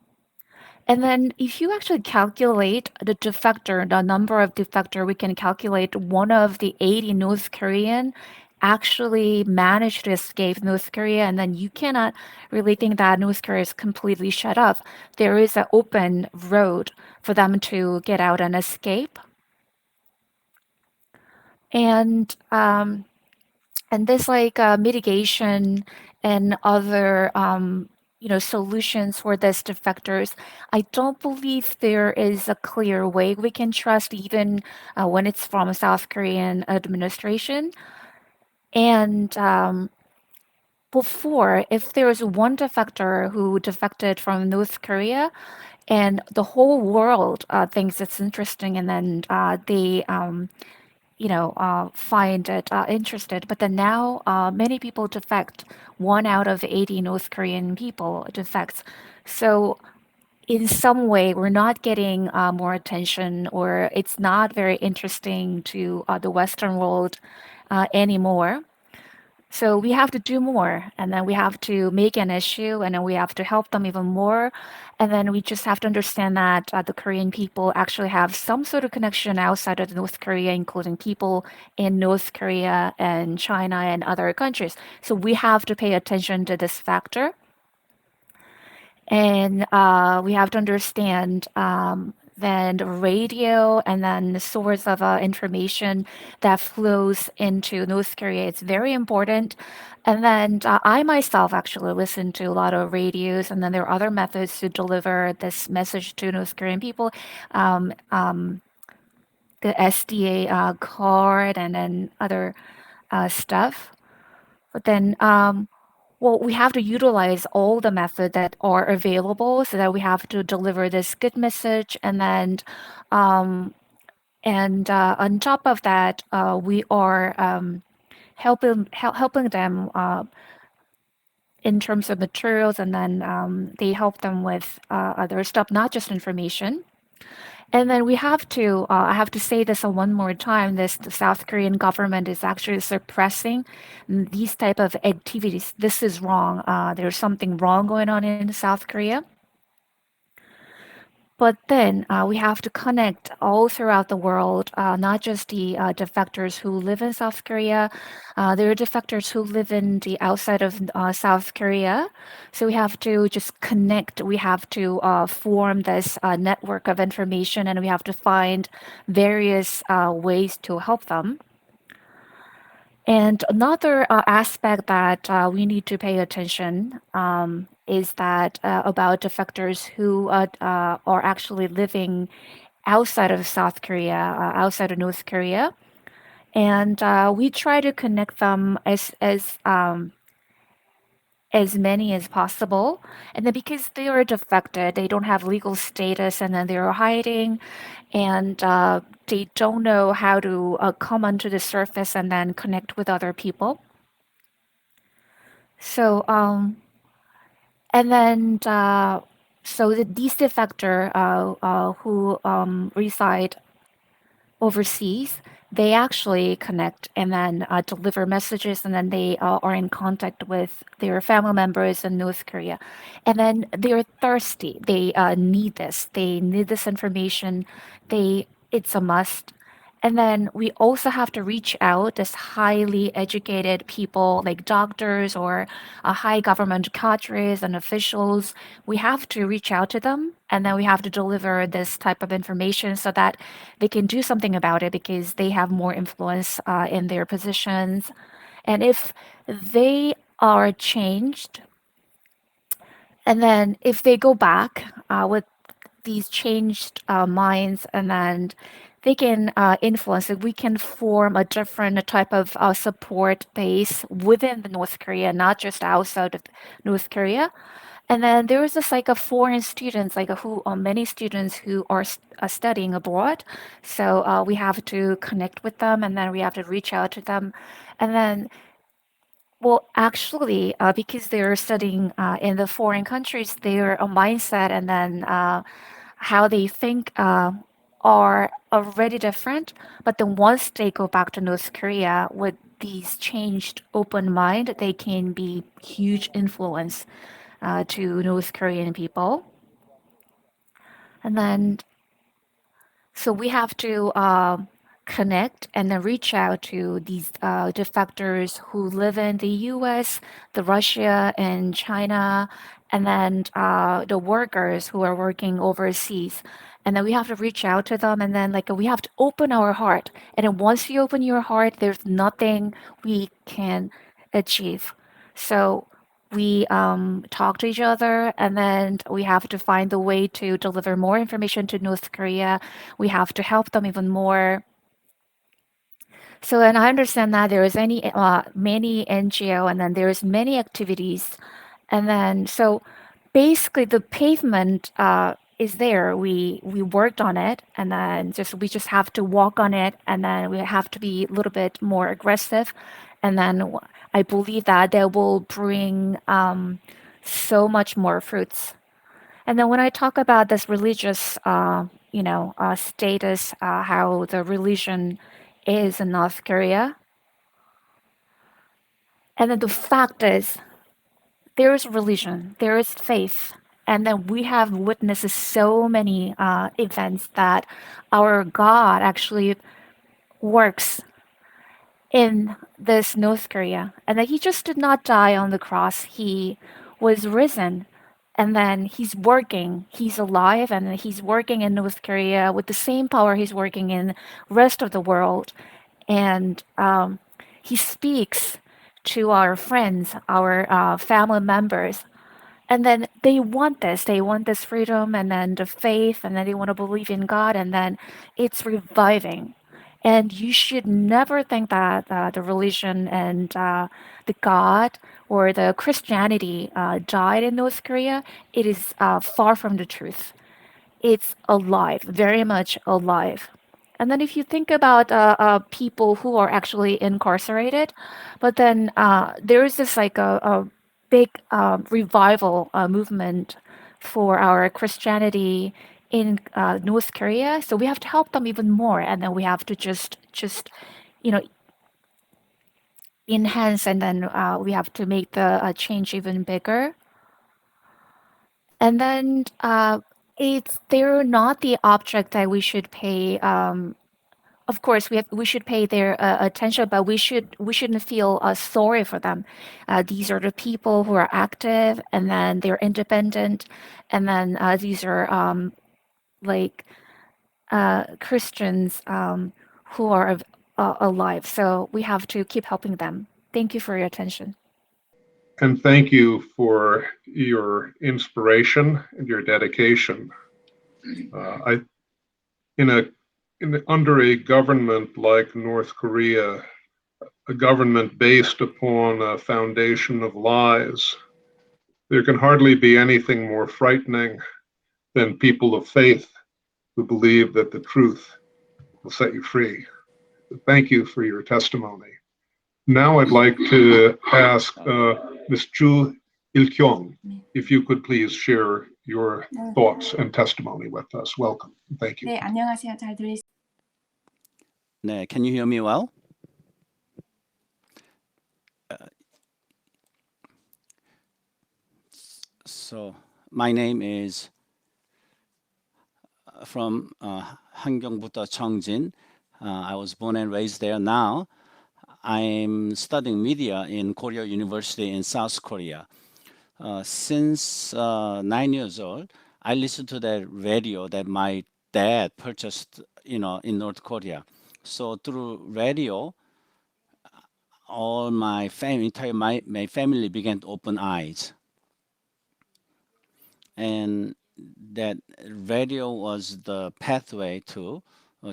And then if you actually calculate the defector, the number of defector, we can calculate one of the 80 North Korean actually managed to escape North Korea, and then you cannot really think that North Korea is completely shut off. There is an open road for them to get out and escape. And this like mitigation and other solutions for this defectors, I don't believe there is a clear way we can trust, even when it's from a South Korean administration. And before, if there was one defector who defected from North Korea, and the whole world thinks it's interesting, and then they find it interested. But then now many people defect. 1 out of 80 North Korean people defects. So in some way, we're not getting more attention, or it's not very interesting to the Western world anymore. So we have to do more, and then we have to make an issue, and then we have to help them even more. And then we just have to understand that the Korean people actually have some sort of connection outside of North Korea, including people in North Korea and China and other countries. So we have to pay attention to this factor. And we have to understand then the radio and then the source of information that flows into North Korea. It's very important. And then I myself actually listen to a lot of radios, and then there are other methods to deliver this message to North Korean people. The SDA card and then other stuff. But then well, we have to utilize all the methods that are available, so that we have to deliver this good message. And then, on top of that, we are helping them in terms of materials, and then they help them with other stuff, not just information. And then we have to, I have to say this one more time, the South Korean government is actually suppressing these type of activities. This is wrong. There's something wrong going on in South Korea. But then we have to connect all throughout the world, not just the defectors who live in South Korea. There are defectors who live in the outside of South Korea. So we have to just connect. We have to form this network of information, and we have to find various ways to help them. And another aspect that we need to pay attention is that about defectors who are actually living outside of South Korea, outside of North Korea. And we try to connect them as many as possible. And then because they are defected, they don't have legal status, and then they're hiding, and they don't know how to come onto the surface and then connect with other people. So, and then, these defector who reside overseas, they actually connect and then deliver messages, and then they are in contact with their family members in North Korea. And then they're thirsty. They need this. They need this information. It's a must. And then we also have to reach out as highly educated people like doctors or high government cadres and officials. We have to reach out to them, and then we have to deliver this type of information so that they can do something about it, because they have more influence in their positions. And if they are changed, and then if they go back with these changed minds, and then they can influence it, we can form a different type of support base within the North Korea, not just outside of North Korea. And then there is just like a foreign students, like who many students who are studying abroad. So we have to connect with them, and then we have to reach out to them, and then well, actually, because they're studying in the foreign countries, their mindset and then how they think are already different. But then once they go back to North Korea with these changed open mind, they can be huge influence to North Korean people. And then so we have to connect and then reach out to these defectors who live in the US, the Russia, and China, and then the workers who are working overseas. And then we have to reach out to them, and then like we have to open our heart. And then once you open your heart, there's nothing we can achieve. So we talk to each other, and then we have to find a way to deliver more information to North Korea. We have to help them even more. So, and I understand that there is many NGO, and then there's many activities, and then so basically the pavement is there. We worked on it, and then we just have to walk on it, and then we have to be a little bit more aggressive, and then I believe that they will bring so much more fruits. And then when I talk about this religious, status, how the religion is in North Korea, and then the fact is, there is religion, there is faith, and then we have witnessed so many events that our God actually works in this North Korea, and that He just did not die on the cross; He was risen. And then he's working, he's alive, and he's working in North Korea with the same power he's working in rest of the world. And he speaks to our friends, our family members, and then they want this freedom, and then the faith, and then they want to believe in God, and then it's reviving. And you should never think that the religion and the God or the Christianity died in North Korea. It is far from the truth. It's alive, very much alive. And then if you think about people who are actually incarcerated, but then there is this like a big revival movement for our Christianity in North Korea. So we have to help them even more, and then we have to just you know enhance, and then we have to make the change even bigger. And then they're not the object that we should pay. Of course, we should pay their attention, but we shouldn't feel sorry for them. These are the people who are active, and then they're independent, and then these are like Christians who are alive. So we have to keep helping them. Thank you for your attention. And thank you for your inspiration and your dedication. Under a government like North Korea, a government based upon a foundation of lies, there can hardly be anything more frightening than people of faith who believe that the truth will set you free. Thank you for your testimony. Now I'd like to ask Ms. Ju Il-kyung, if you could please share your thoughts and testimony with us. Welcome. Thank you. 네, 안녕하세요. 잘 들리시죠? 네, can you hear me well? So my name is from Hangyongbu터 Cheongjin. I was born and raised there. Now I'm studying media in Korea University in South Korea. Since 9 years old, I listen to that radio that my dad purchased, in North Korea. So through radio, all my family, my family began to open eyes. And that radio was the pathway to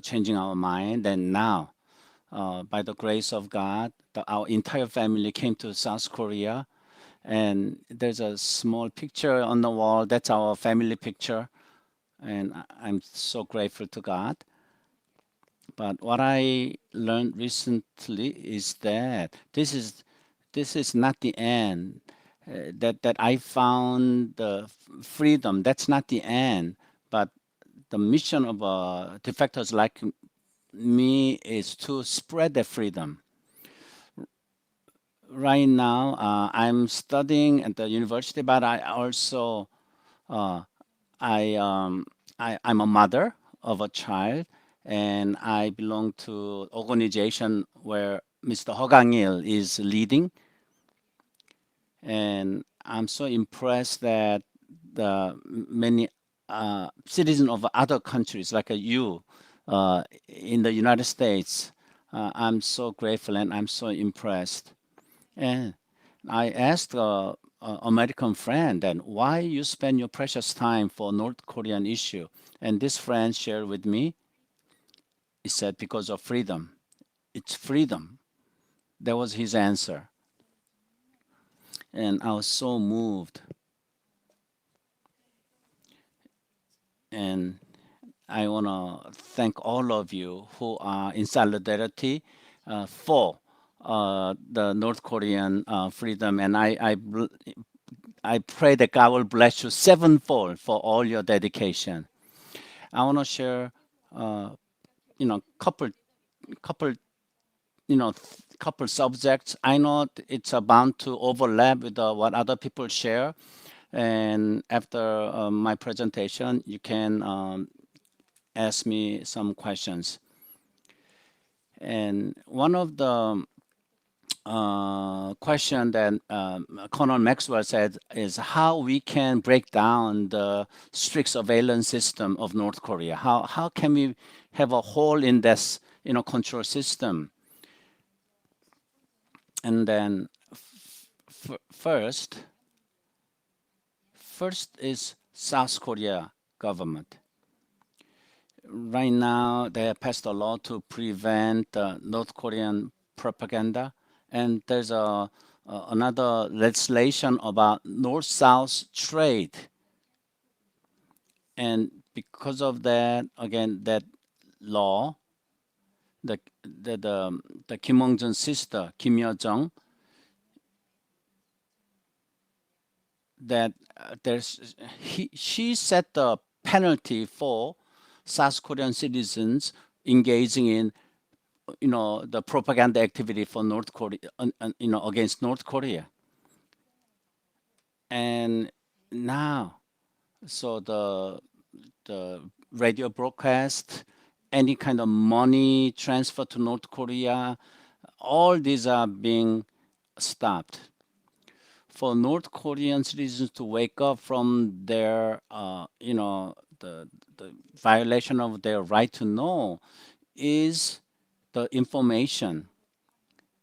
changing our mind. And now, by the grace of God, our entire family came to South Korea, And there's a small picture on the wall. That's our family picture. And I'm so grateful to God. But what I learned recently is that this is not the end. That I found the freedom. That's not the end. But the mission of defectors like me is to spread the freedom. Right now, I'm studying at the university, but I also uh, I'm a mother of a child, and I belong to organization where Mr. Hogangil is leading, and I'm so impressed that the many citizens of other countries like you in the United States, I'm so grateful and I'm so impressed. And I asked American friend that why you spend your precious time for North Korean issue, and this friend shared with me. He said because of freedom. It's freedom. That was his answer, and I was so moved. And I want to thank all of you who are in solidarity for the North Korean freedom, and I pray that God will bless you sevenfold for all your dedication. I want to share, uh, couple, couple subjects. I know it's bound to overlap with what other people share, and after my presentation, you can ask me some questions. And one of the question that Colonel Maxwell said is how we can break down the strict surveillance system of North Korea. How can we have a hole in this control system? And then first is South Korea government. Right now, they have passed a law to prevent North Korean propaganda, and there's another legislation about North-South trade. And because of that, again, that law, the Kim Jong-un's sister, Kim Yo-jong, that she set the penalty for South Korean citizens engaging in the propaganda activity for North Korea, against North Korea. And now, so the radio broadcast, any kind of money transfer to North Korea, all these are being stopped. For North Korean citizens to wake up from their, the violation of their right to know is the information.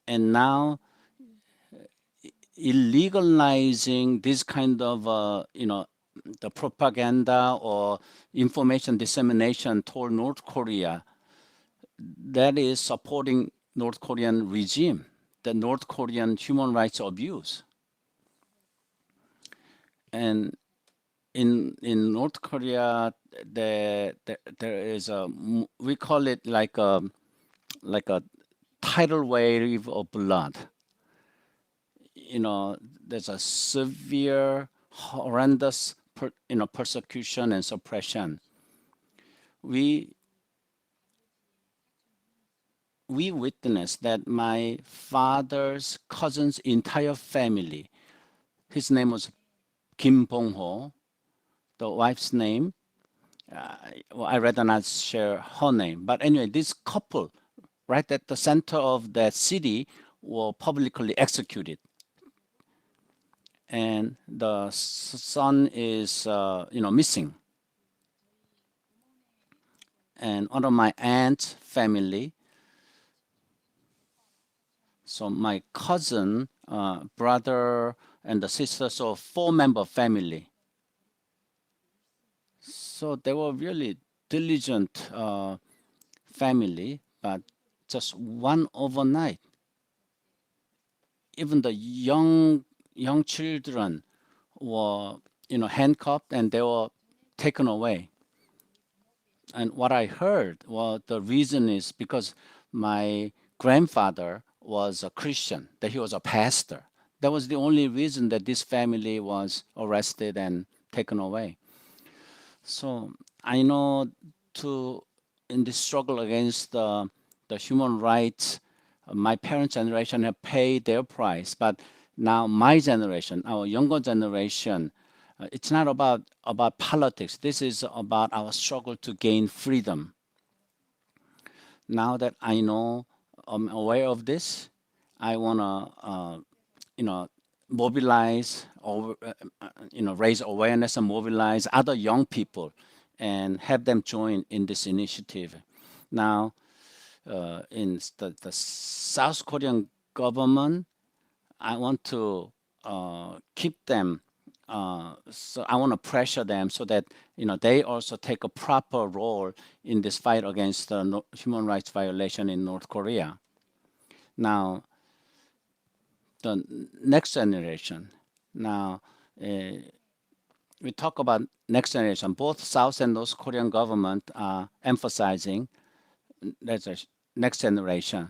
And now illegalizing this kind of, the propaganda or information dissemination toward North Korea, that is supporting North Korean regime, the North Korean human rights abuse. And in North Korea, there is we call it like a tidal wave of blood. There's a severe, horrendous, persecution and suppression. We witnessed that my father's cousin's entire family, his name was Kim Bong-ho, the wife's name. Well, I rather not share her name. But anyway, this couple, right at the center of that city, were publicly executed. And the son is, missing. And one of my aunt's family, so my cousin, brother, and the sister, so 4-member family. So they were really diligent family, but just one overnight, even the young young children were, handcuffed and they were taken away. And what I heard, well, the reason is because my grandfather was a Christian, that he was a pastor. That was the only reason that this family was arrested and taken away. So I know in this struggle against the human rights, my parents' generation have paid their price, but now my generation, our younger generation, it's not about politics. This is about our struggle to gain freedom. Now that I know, I'm aware of this, I want to, mobilize or, raise awareness and mobilize other young people and have them join in this initiative. Now, in the South Korean government, I want to keep them. So I want to pressure them so that they also take a proper role in this fight against human rights violation in North Korea. Now, the next generation. Now, we talk about next generation. Both South and North Korean government are emphasizing that's a next generation.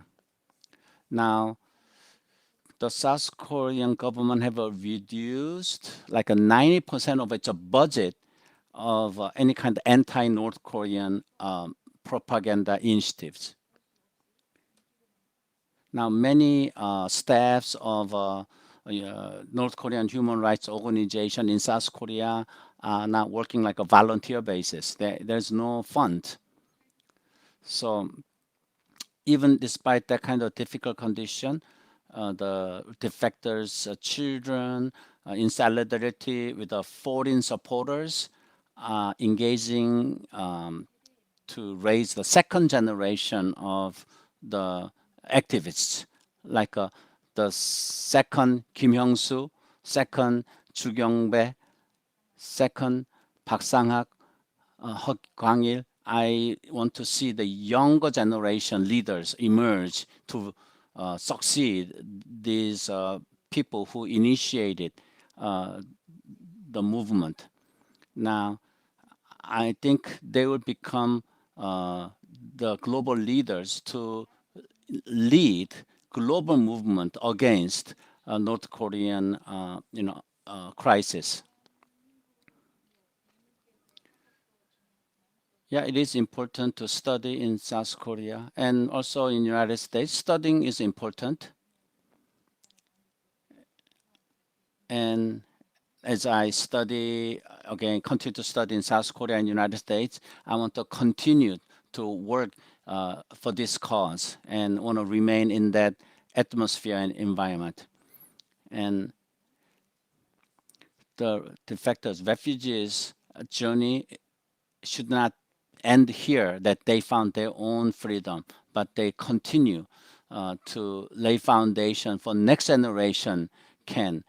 Now, the South Korean government have reduced like a 90% of its budget of any kind of anti-North Korean propaganda initiatives. Now, many staffs of North Korean human rights organization in South Korea are not working like a volunteer basis. There's no fund. So even despite that kind of difficult condition, the defectors' children, in solidarity with the foreign supporters, engaging to raise the second generation of the activists, like the second Kim Hyung-soo, second Chu Kyung-bae, second Park Sang-hak, Hak Kwang-il. I want to see the younger generation leaders emerge to succeed these people who initiated the movement. Now, I think they will become the global leaders to lead global movement against North Korean, crisis. Yeah, it is important to study in South Korea and also in United States. Studying is important. And as I study, again, continue to study in South Korea and United States, I want to continue to work for this cause and want to remain in that atmosphere and environment. And the defectors, refugees journey should not end here, that they found their own freedom, but they continue to lay foundation for next generation can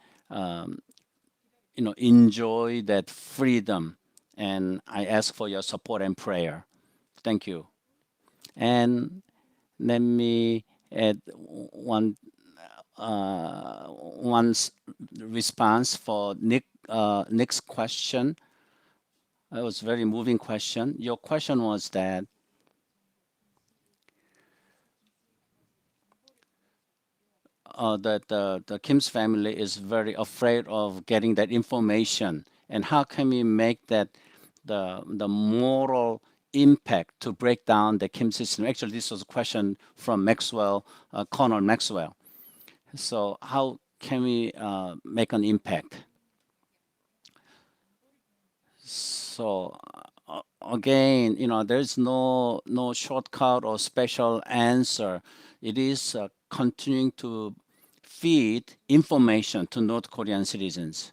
enjoy that freedom. And I ask for your support and prayer. Thank you. And let me add one response for Nick's question. It was a very moving question. Your question was that the Kim's family is very afraid of getting that information, and how can we make that the moral impact to break down the Kim system? Actually, this was a question from Maxwell, Colonel Maxwell. So how can we make an impact? So again, there's no shortcut or special answer. It is continuing to feed information to North Korean citizens.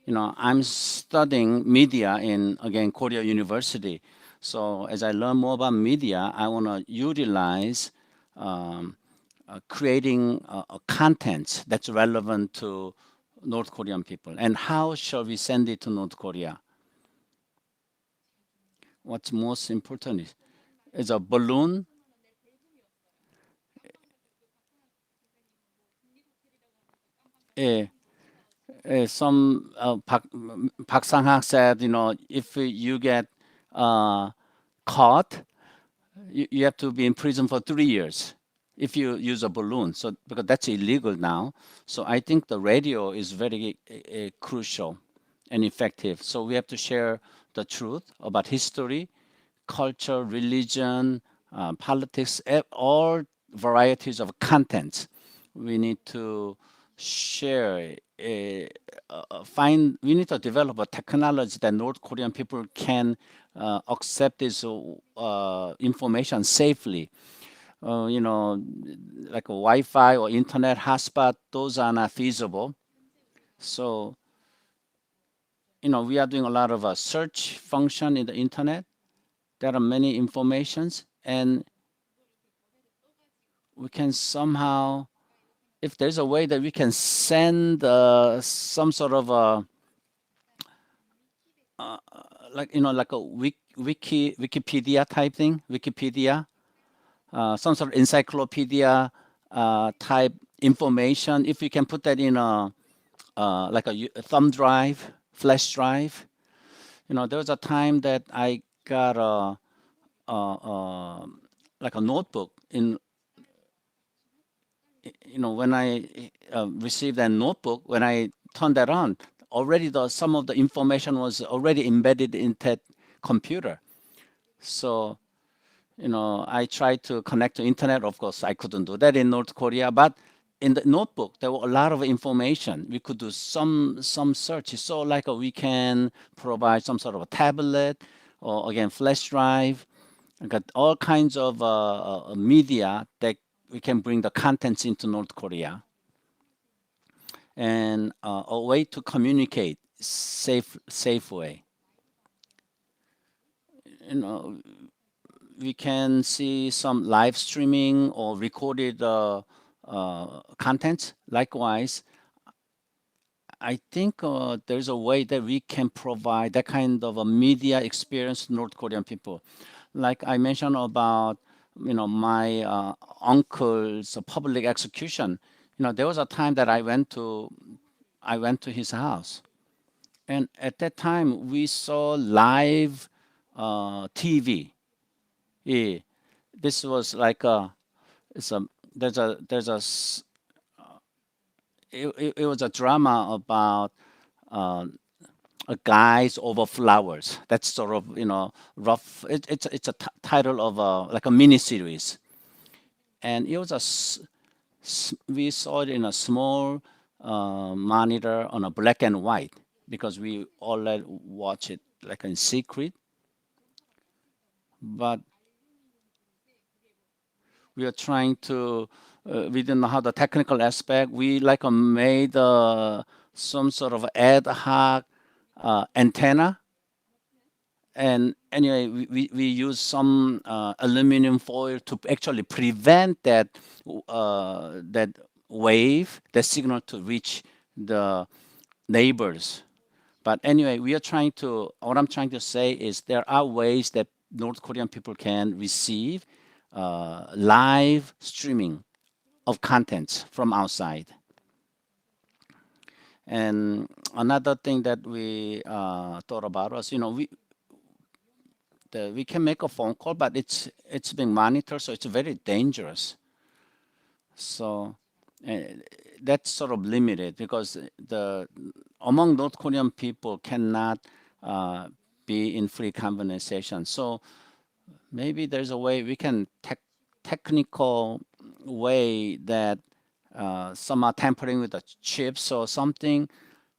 I'm studying media in, again, Korea University. So as I learn more about media, I want to utilize creating content that's relevant to North Korean people. And how shall we send it to North Korea? What's most important is a balloon. 예, some Park Sang-hak said, if you get caught, you have to be in prison for 3 years if you use a balloon. So because that's illegal now. So I think the radio is very crucial and effective. So we have to share the truth about history, culture, religion, politics, all varieties of contents. We need to share, we need to develop a technology that North Korean people can accept this information safely. Like a Wi-Fi or internet hotspot, those are not feasible. So, we are doing a lot of search function in the internet. There are many informations, and we can somehow, if there's a way that we can send some sort of like a Wikipedia type thing, some sort of encyclopedia type information. If we can put that in like a thumb drive, flash drive. There was a time that I got like a notebook when I received that notebook, when I turned that on, already some of the information was already embedded in that computer. So, I tried to connect to internet. Of course, I couldn't do that in North Korea, but in the notebook, there were a lot of information. We could do some search. So like we can provide some sort of a tablet or again, flash drive. I got all kinds of media that we can bring the contents into North Korea. And a way to communicate safe way. We can see some live streaming or recorded content. Likewise, I think there's a way that we can provide that kind of a media experience to North Korean people. Like I mentioned about, my uncle's public execution. There was a time that I went to his house, and at that time we saw live TV. Yeah, this was like it was a drama about guys over flowers. That's sort of rough. It's a title of like a mini series, and it was we saw it in a small monitor on a black and white because we all watch it like in secret. But we are trying to, we didn't know how the technical aspect. We like made some sort of ad hoc antenna. And anyway, we use some aluminum foil to actually prevent that wave, that signal to reach the neighbors. But anyway, what I'm trying to say is there are ways that North Korean people can receive live streaming of contents from outside. And another thing that we thought about was, we can make a phone call, but it's being monitored, so it's very dangerous. So that's sort of limited because among North Korean people cannot be in free conversation. So maybe there's a way we can technical way that some are tampering with the chips or something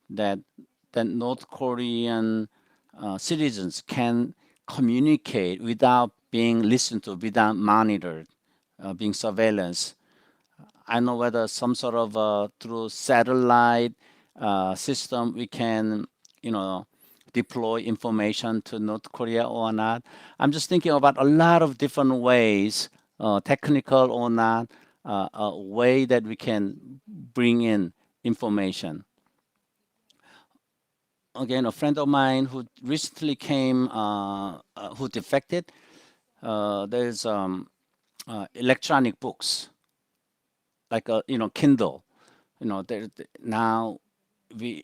that North Korean citizens can communicate without being listened to, without monitored, being surveillance. I don't know whether some sort of through satellite system we can, deploy information to North Korea or not. I'm just thinking about a lot of different ways, technical or not, a way that we can bring in information. Again, a friend of mine who recently came, who defected, there's electronic books, like Kindle. Now we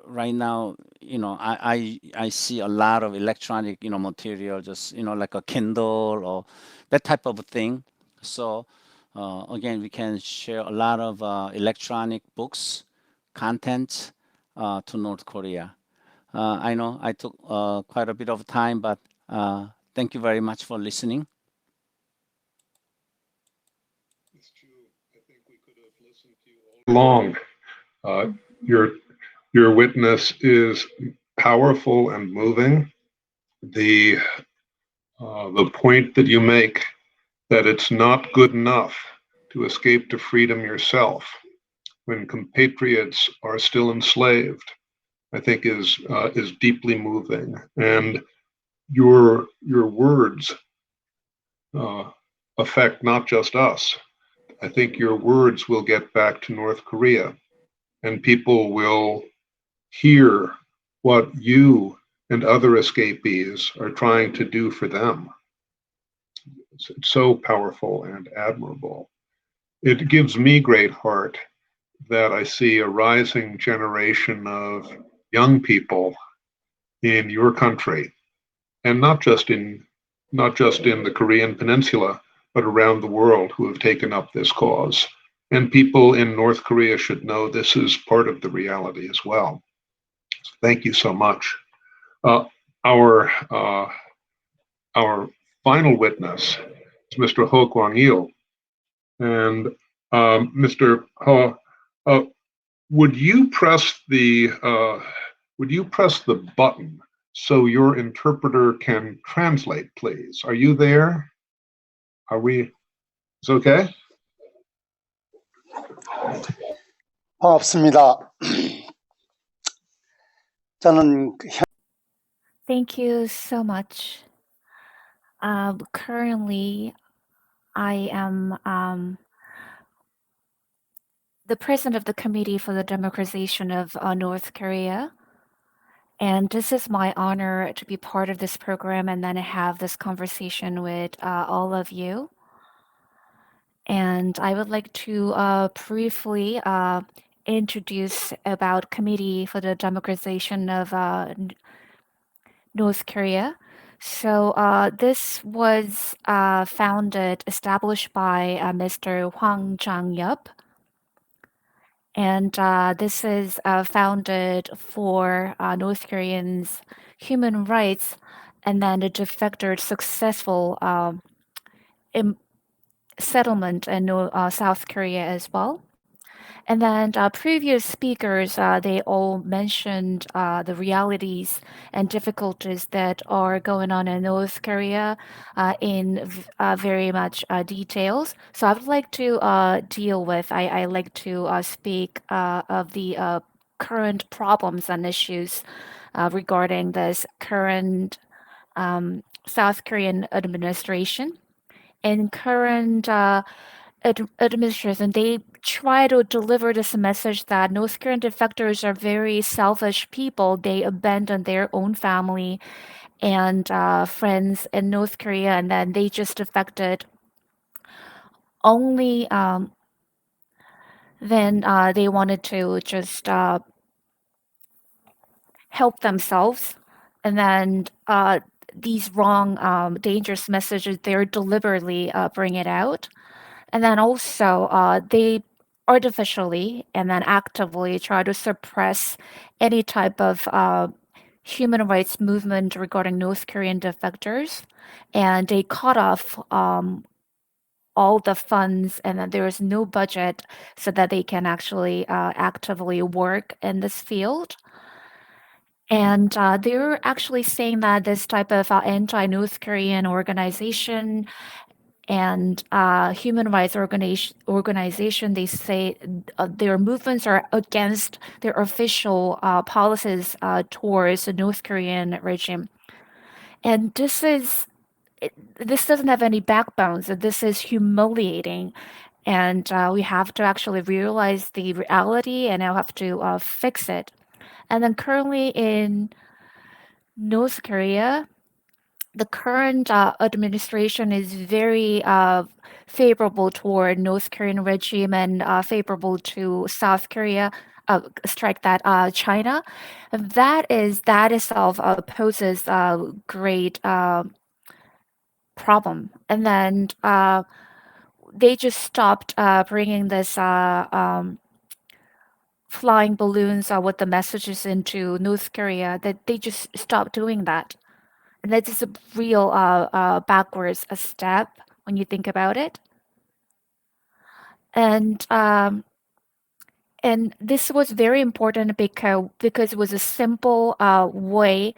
right now, I see a lot of electronic, material, just, like a Kindle or that type of thing. So again, we can share a lot of electronic books, content to North Korea. I know I took quite a bit of time, but thank you very much for listening. I think we could have listened to you all long. Your witness is powerful and moving. The point that you make that it's not good enough to escape to freedom yourself when compatriots are still enslaved, I think is deeply moving. And your words affect not just us. I think your words will get back to North Korea, and people will hear what you and other escapees are trying to do for them. It's so powerful and admirable. It gives me great heart that I see a rising generation of young people in your country, and not just in the Korean Peninsula, but around the world, who have taken up this cause. And people in North Korea should know this is part of the reality as well. Thank you so much. Our final witness is Mr. Ho Kwang-il. And Mr. Ho, would you press the button so your interpreter can translate, please? Are you there? It's okay? 반갑습니다. 저는 Thank you so much. Currently, I am the president of the Committee for the Democratization of North Korea. And this is my honor to be part of this program and then have this conversation with all of you. And I would like to briefly introduce about Committee for the Democratization of North Korea. So this was established by Mr. Hwang Chang-yup. And this is founded for North Koreans' human rights and then the defector successful settlement in South Korea as well. And then previous speakers, they all mentioned the realities and difficulties that are going on in North Korea in very much details. So I would like to I like to speak of the current problems and issues regarding this current South Korean administration. In current administration, they try to deliver this message that North Korean defectors are very selfish people. They abandon their own family and friends in North Korea, and then they just defected only then they wanted to just help themselves. And then these wrong, dangerous messages, they're deliberately bring it out. And then also, they artificially and then actively try to suppress any type of human rights movement regarding North Korean defectors. And they cut off all the funds, and then there is no budget so that they can actually actively work in this field. And they're actually saying that this type of anti-North Korean organization and human rights organization, they say their movements are against their official policies towards the North Korean regime. And this doesn't have any backbone, so this is humiliating. And we have to actually realize the reality and now have to fix it. And then currently in North Korea, the current administration is very favorable toward North Korean regime and favorable to South Korea. strike that China, that itself poses a great problem. And then they just stopped bringing this flying balloons with the messages into North Korea. That they just stopped doing that, and that is a real backwards step when you think about it. And this was very important because it was a simple way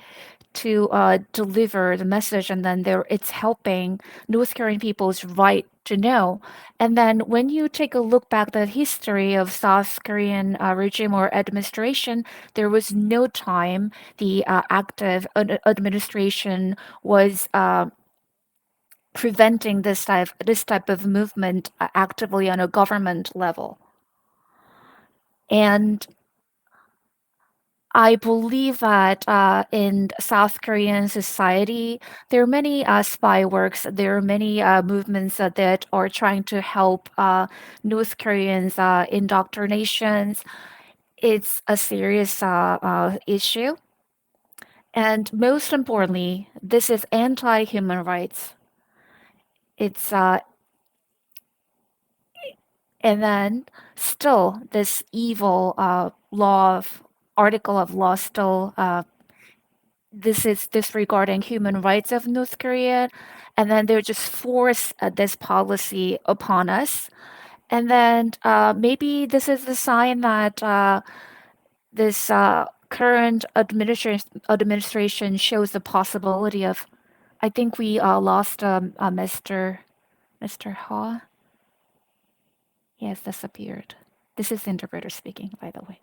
to deliver the message, and then it's helping North Korean people's right to know. And then when you take a look back at the history of South Korean regime or administration, there was no time the active administration was preventing this type of movement actively on a government level. And I believe that in South Korean society, there are many spy works. There are many movements that are trying to help North Koreans indoctrinations. It's a serious issue. And most importantly, this is anti-human rights. It's and then still this evil article of law still this is disregarding human rights of North Korea, and then they're just force this policy upon us. And then maybe this is the sign that this current administration shows the possibility of. I think we lost Mr. Ha. He has disappeared. This is the interpreter speaking, by the way.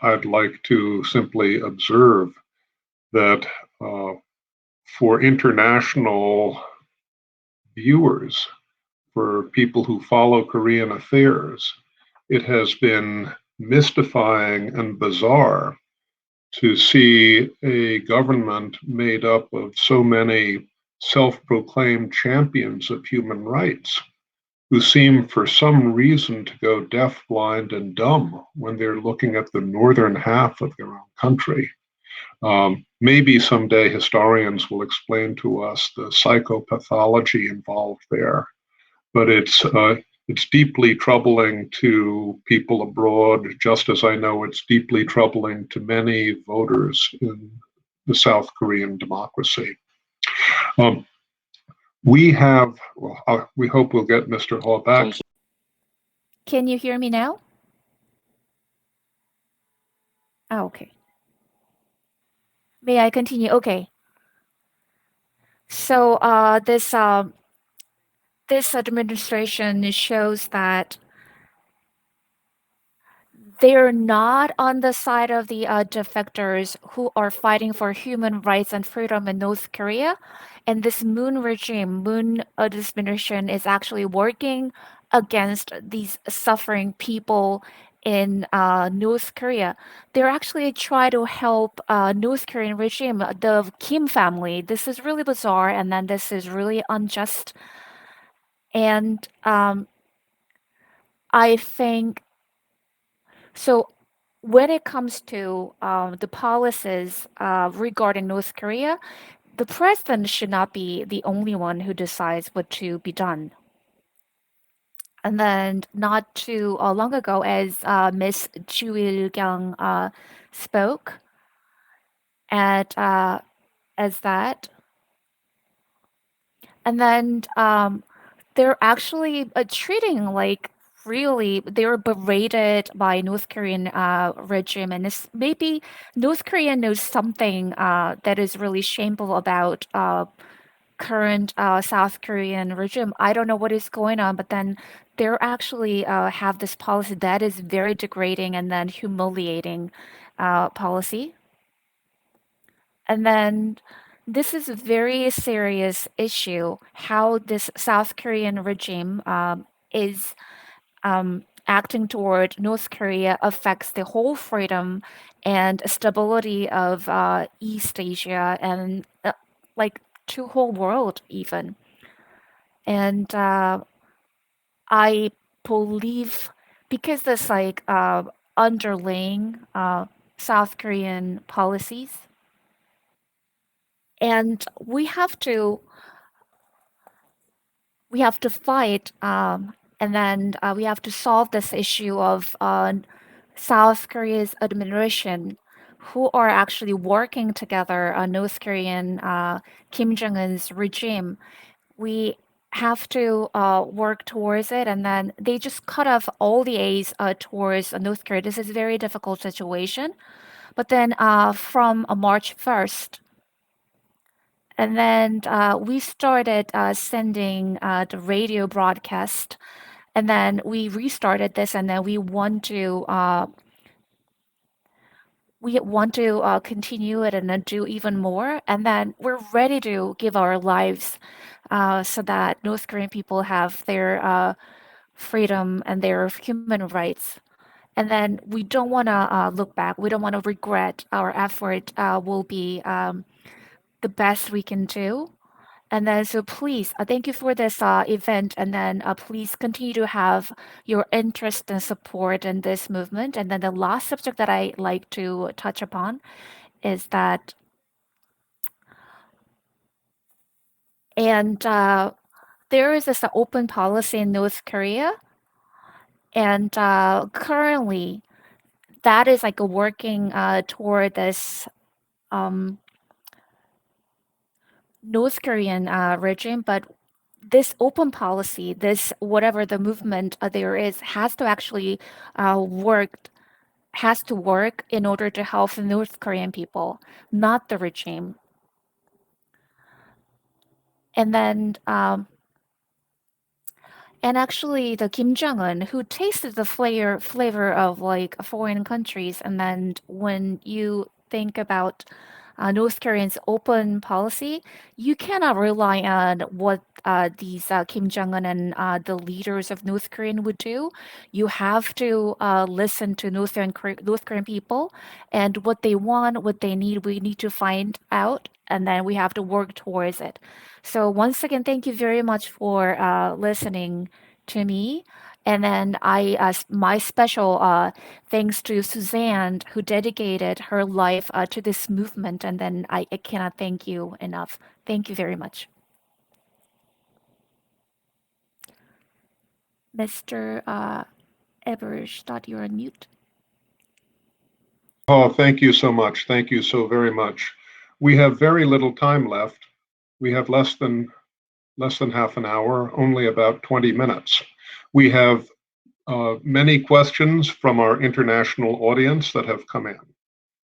I'd like to simply observe that for international viewers, for people who follow Korean affairs, it has been mystifying and bizarre to see a government made up of so many self-proclaimed champions of human rights who seem for some reason to go deaf, blind, and dumb when they're looking at the northern half of their own country. Maybe someday historians will explain to us the psychopathology involved there, but it's deeply troubling to people abroad, just as I know it's deeply troubling to many voters in the South Korean democracy. We hope we'll get Mr. Hall back. Can you hear me now? Oh, okay. May I continue? Okay. So this administration shows that they're not on the side of the defectors who are fighting for human rights and freedom in North Korea. And this Moon administration is actually working against these suffering people in North Korea. They're actually trying to help North Korean regime, the Kim family. This is really bizarre, and then this is really unjust. And I think so. When it comes to the policies regarding North Korea, the president should not be the only one who decides what to be done. And then not too long ago, as Miss Chu Il-kyung spoke at as that, and then they're actually treating like really they were berated by North Korean regime, and maybe North Korea knows something that is really shameful about current South Korean regime. I don't know what is going on, but then they're actually have this policy that is very degrading and then humiliating policy. And then this is a very serious issue, how this South Korean regime is acting toward North Korea affects the whole freedom and stability of East Asia and like to whole world even. And I believe because there's like underlying South Korean policies, and we have to fight, and then we have to solve this issue of South Korea's administration, who are actually working together on North Korean Kim Jong-un's regime. We have to work towards it, and then they just cut off all the aids towards North Korea. This is a very difficult situation. But then from March 1st, and then we started sending the radio broadcast, and then we restarted this, and then we want to continue it and then do even more. And then we're ready to give our lives so that North Korean people have their freedom and their human rights. And then we don't want to look back. We don't want to regret. Our effort will be the best we can do. And then, so please, thank you for this event. And then please continue to have your interest and support in this movement. And then the last subject that I like to touch upon is that, and there is this open policy in North Korea. And currently, that is like working toward this North Korean regime, but this open policy, this whatever the movement there is, has to actually work in order to help the North Korean people, not the regime. And then, and actually, the Kim Jong-un, who tasted the flavor of like foreign countries, and then when you think about North Korea's open policy, you cannot rely on what these Kim Jong-un and the leaders of North Korea would do. You have to listen to North Korean people and what they want, what they need. We need to find out, and then we have to work towards it. So once again, thank you very much for listening to me. And then my special thanks to Suzanne, who dedicated her life to this movement. And then I cannot thank you enough. Thank you very much. Mr. Eberstadt, you're on mute. Oh, thank you so much. Thank you so very much. We have very little time left. We have less than half an hour, only about 20 minutes. We have many questions from our international audience that have come in.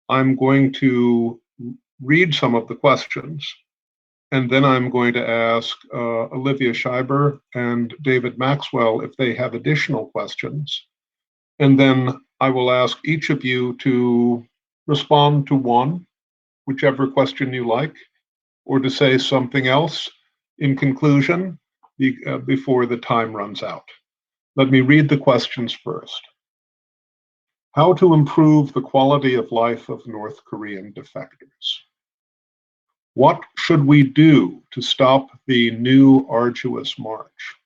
I'm going to read some of the questions, and then I'm going to ask Olivia Schieber and David Maxwell if they have additional questions. And then I will ask each of you to respond to one, whichever question you like, or to say something else in conclusion before the time runs out. Let me read the questions first. How to improve the quality of life of North Korean defectors? What should we do to stop the new arduous march?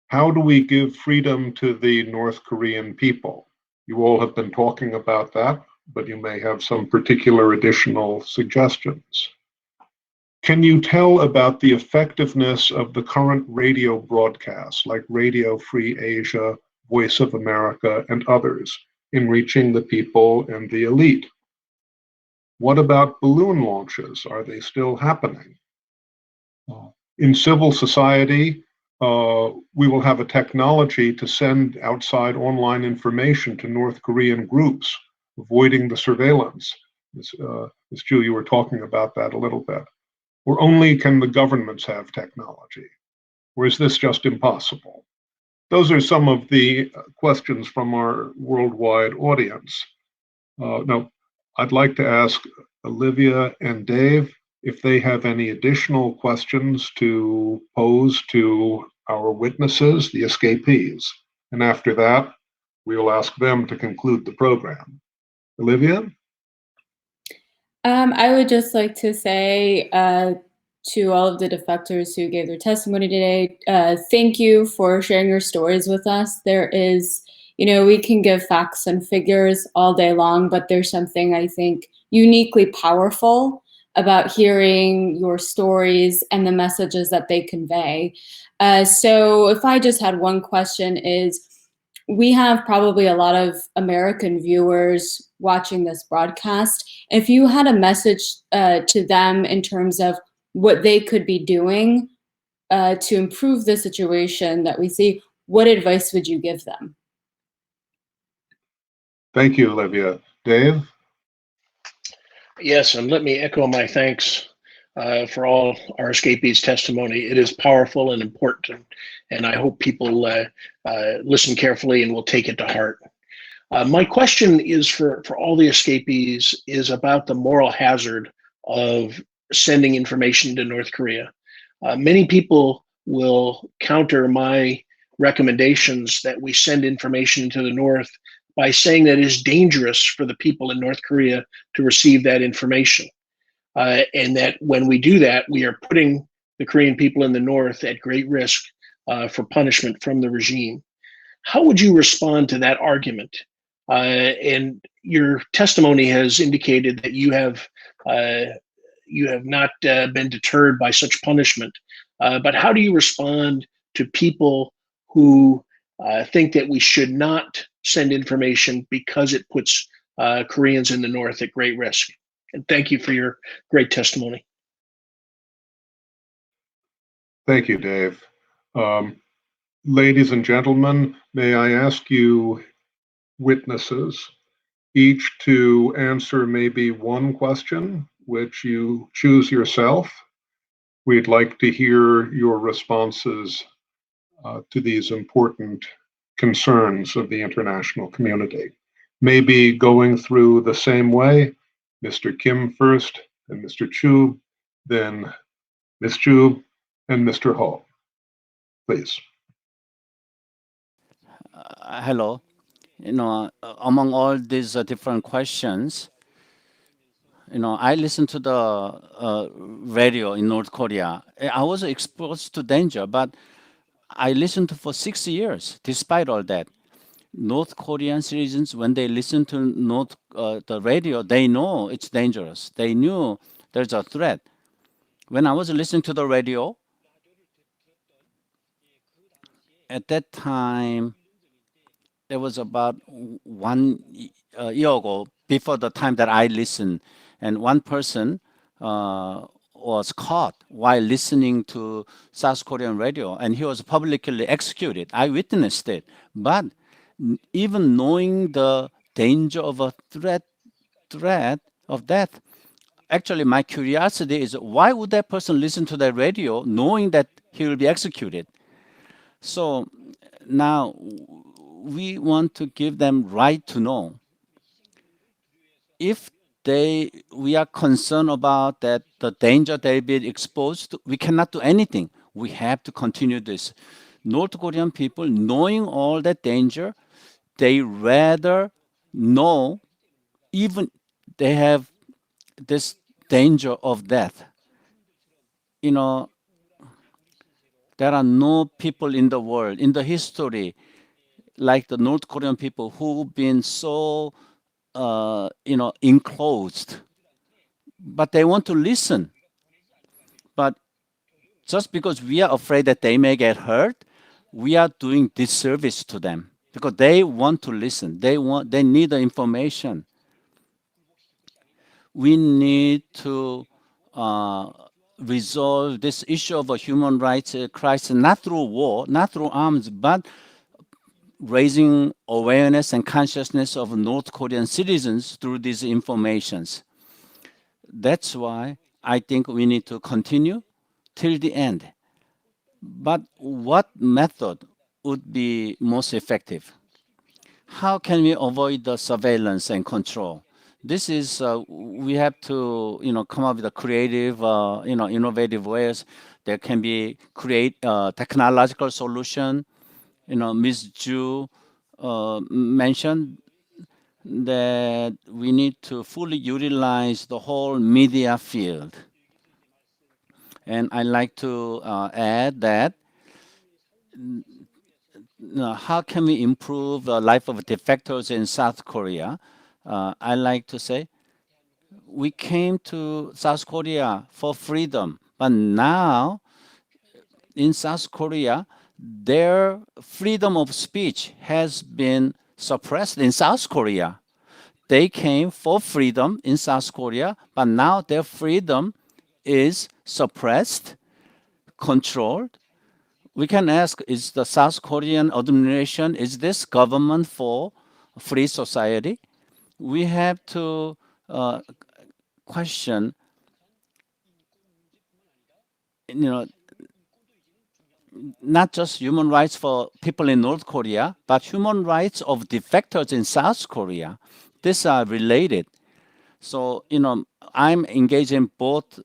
How do we give freedom to the North Korean people? You all have been talking about that, but you may have some particular additional suggestions. Can you tell about the effectiveness of the current radio broadcasts like Radio Free Asia, Voice of America, and others in reaching the people and the elite? What about balloon launches? Are they still happening? In civil society, we will have a technology to send outside online information to North Korean groups, avoiding the surveillance. Ms. Ju, you were talking about that a little bit. Or only can the governments have technology? Or is this just impossible? Those are some of the questions from our worldwide audience. Now, I'd like to ask Olivia and Dave if they have any additional questions to pose to our witnesses, the escapees. And after that, we will ask them to conclude the program. Olivia? I would just like to say to all of the defectors who gave their testimony today. Thank you for sharing your stories with us. There is, we can give facts and figures all day long, but there's something I think uniquely powerful about hearing your stories and the messages that they convey. So if I just had one question is, we have probably a lot of American viewers watching this broadcast. If you had a message to them in terms of what they could be doing to improve the situation that we see, what advice would you give them? Thank you, Olivia. Dave? Yes, and let me echo my thanks for all our escapees' testimony. It is powerful and important, and I hope people listen carefully and will take it to heart. My question is for all the escapees is about the moral hazard of sending information to North Korea. Many people will counter my recommendations that we send information to the North by saying that it is dangerous for the people in North Korea to receive that information. And that when we do that, we are putting the Korean people in the North at great risk for punishment from the regime. How would you respond to that argument? And your testimony has indicated that you have not been deterred by such punishment. But how do you respond to people who think that we should not send information because it puts Koreans in the North at great risk? And thank you for your great testimony. Thank you, Dave. Ladies and gentlemen, may I ask you witnesses each to answer maybe one question, which you choose yourself. We'd like to hear your responses to these important concerns of the international community. Maybe going through the same way, Mr. Kim first, and Mr. Chu, then Ms. Chu, and Mr. Ho. Please. Hello. Among all these different questions, I listened to the radio in North Korea. I was exposed to danger, but I listened for 6 years. Despite all that, North Korean citizens, when they listen to the radio, they know it's dangerous. They knew there's a threat. When I was listening to the radio, at that time, it was about 1 year ago, before the time that I listened, and one person was caught while listening to South Korean radio, and he was publicly executed. I witnessed it. But even knowing the danger of a threat of death, actually my curiosity is, why would that person listen to the radio knowing that he will be executed? So now we want to give them right to know. If we are concerned about that the danger they'll be exposed to, we cannot do anything. We have to continue this. North Korean people, knowing all that danger, they rather know, even they have this danger of death. There are no people in the world, in the history, like the North Korean people who've been so, enclosed. But they want to listen. But just because we are afraid that they may get hurt, we are doing disservice to them, because they want to listen. They need the information. We need to resolve this issue of a human rights crisis, not through war, not through arms, but raising awareness and consciousness of North Korean citizens through these informations. That's why I think we need to continue till the end. But what method would be most effective? How can we avoid the surveillance and control? This is, we have to, come up with a creative, innovative ways. There can be technological solution. Ms. Ju mentioned that we need to fully utilize the whole media field. And I like to add that how can we improve the life of defectors in South Korea? I like to say we came to South Korea for freedom, but now in South Korea, their freedom of speech has been suppressed in South Korea. They came for freedom in South Korea, but now their freedom is suppressed, controlled. We can ask, is the South Korean administration, is this government for free society? We have to question, not just human rights for people in North Korea, but human rights of defectors in South Korea. These are related. So, I'm engaged in both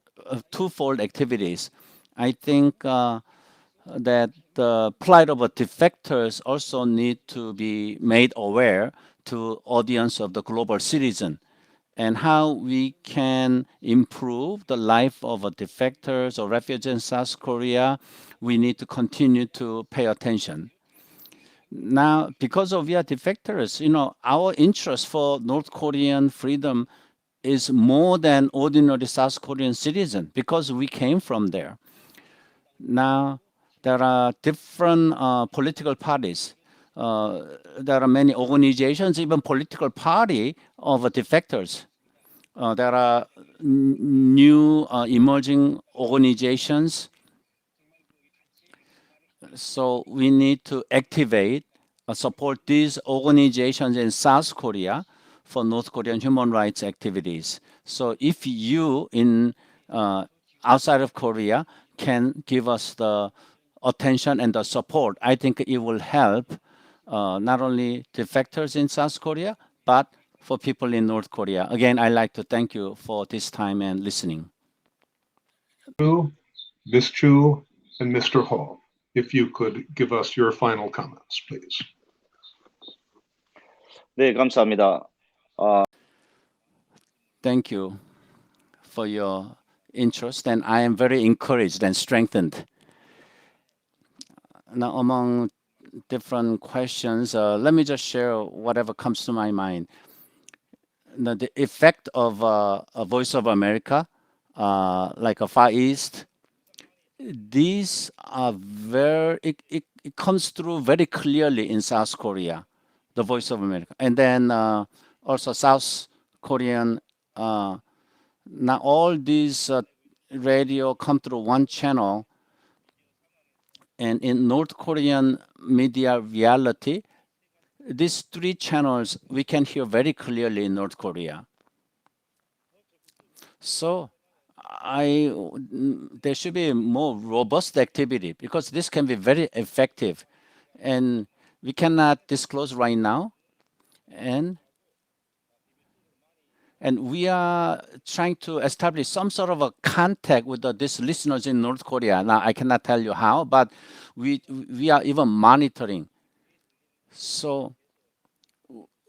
twofold activities. I think that the plight of defectors also need to be made aware to audience of the global citizen, and how we can improve the life of defectors or refugees in South Korea. We need to continue to pay attention. Now, because of we are defectors, our interest for North Korean freedom is more than ordinary South Korean citizen, because we came from there. Now, there are different political parties. There are many organizations, even political party of defectors. There are new emerging organizations. So we need to activate, support these organizations in South Korea for North Korean human rights activities. So if you in outside of Korea can give us the attention and the support, I think it will help not only defectors in South Korea, but for people in North Korea. Again, I'd like to thank you for this time and listening. Ms. Chu, and Mr. Hall, if you could give us your final comments, please. 네, 감사합니다. Thank you for your interest, and I am very encouraged and strengthened. Now, among different questions, let me just share whatever comes to my mind. Now, the effect of a Voice of America, like a Far East, these are it comes through very clearly in South Korea, the Voice of America. And then also South Korean, now all these radio come through one channel. And in North Korean media reality, these three channels we can hear very clearly in North Korea. So there should be more robust activity, because this can be very effective, and we cannot disclose right now. And we are trying to establish some sort of a contact with these listeners in North Korea. Now, I cannot tell you how, but we are even monitoring. So,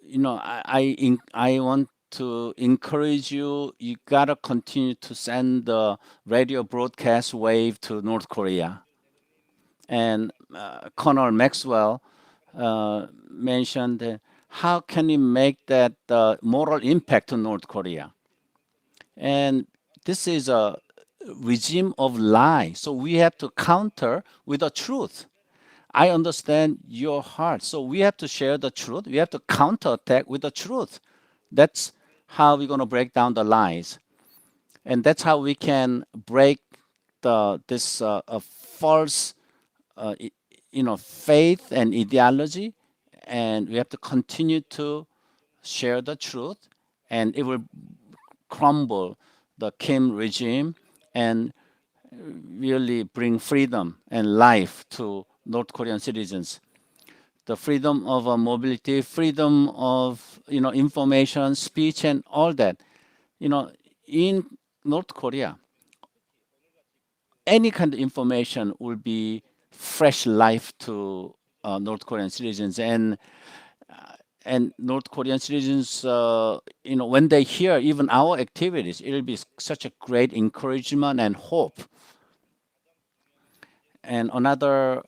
I want to encourage you. You gotta continue to send the radio broadcast wave to North Korea. And Colonel Maxwell mentioned how can we make that moral impact to North Korea? And this is a regime of lie. So we have to counter with the truth. I understand your heart. So we have to share the truth. We have to counterattack with the truth. That's how we're going to break down the lies. And that's how we can break this false faith and ideology. And we have to continue to share the truth, and it will crumble the Kim regime and really bring freedom and life to North Korean citizens. The freedom of mobility, freedom of information, speech, and all that. In North Korea, any kind of information will be fresh life to North Korean citizens, and North Korean citizens, when they hear even our activities, it will be such a great encouragement and hope. And another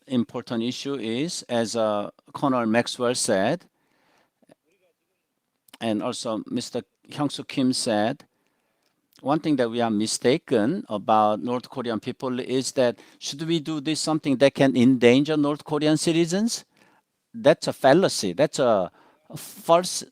important issue is, as Colonel Maxwell said, and also Mr. Hyung-soo Kim said, one thing that we are mistaken about North Korean people is that should we do this something that can endanger North Korean citizens? That's a fallacy. That's a first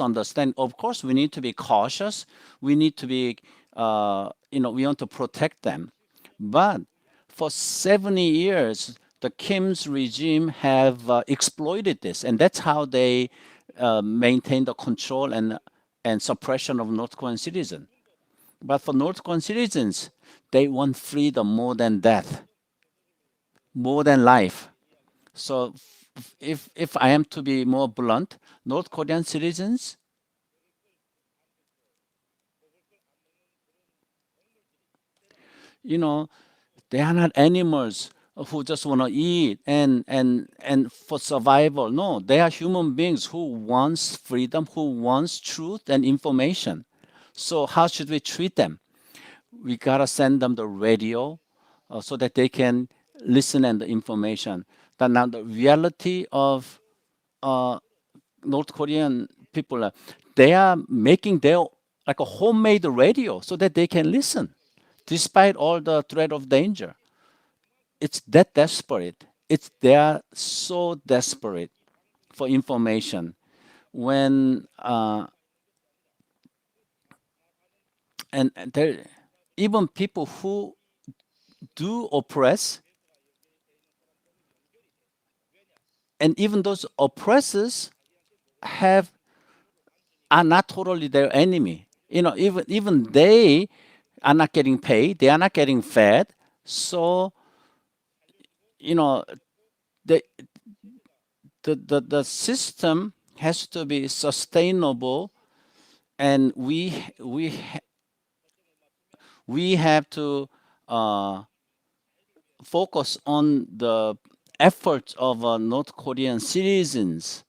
understand. Of course, we need to be cautious. We need to be, we want to protect them. But for 70 years, the Kim's regime have exploited this, and that's how they maintain the control and suppression of North Korean citizens. But for North Korean citizens, they want freedom more than death, more than life. So if I am to be more blunt, North Korean citizens, they are not animals who just want to eat and for survival. No, they are human beings who wants freedom, who wants truth and information. So how should we treat them? We gotta send them the radio so that they can listen and the information. But now the reality of North Korean people, they are making their like a homemade radio so that they can listen, despite all the threat of danger. It's that desperate. They are so desperate for information. When and there, even people who do oppress, and even those oppressors are not totally their enemy. Even they are not getting paid. They are not getting fed. So, the the system has to be sustainable, and we have to focus on the efforts of North Korean citizens.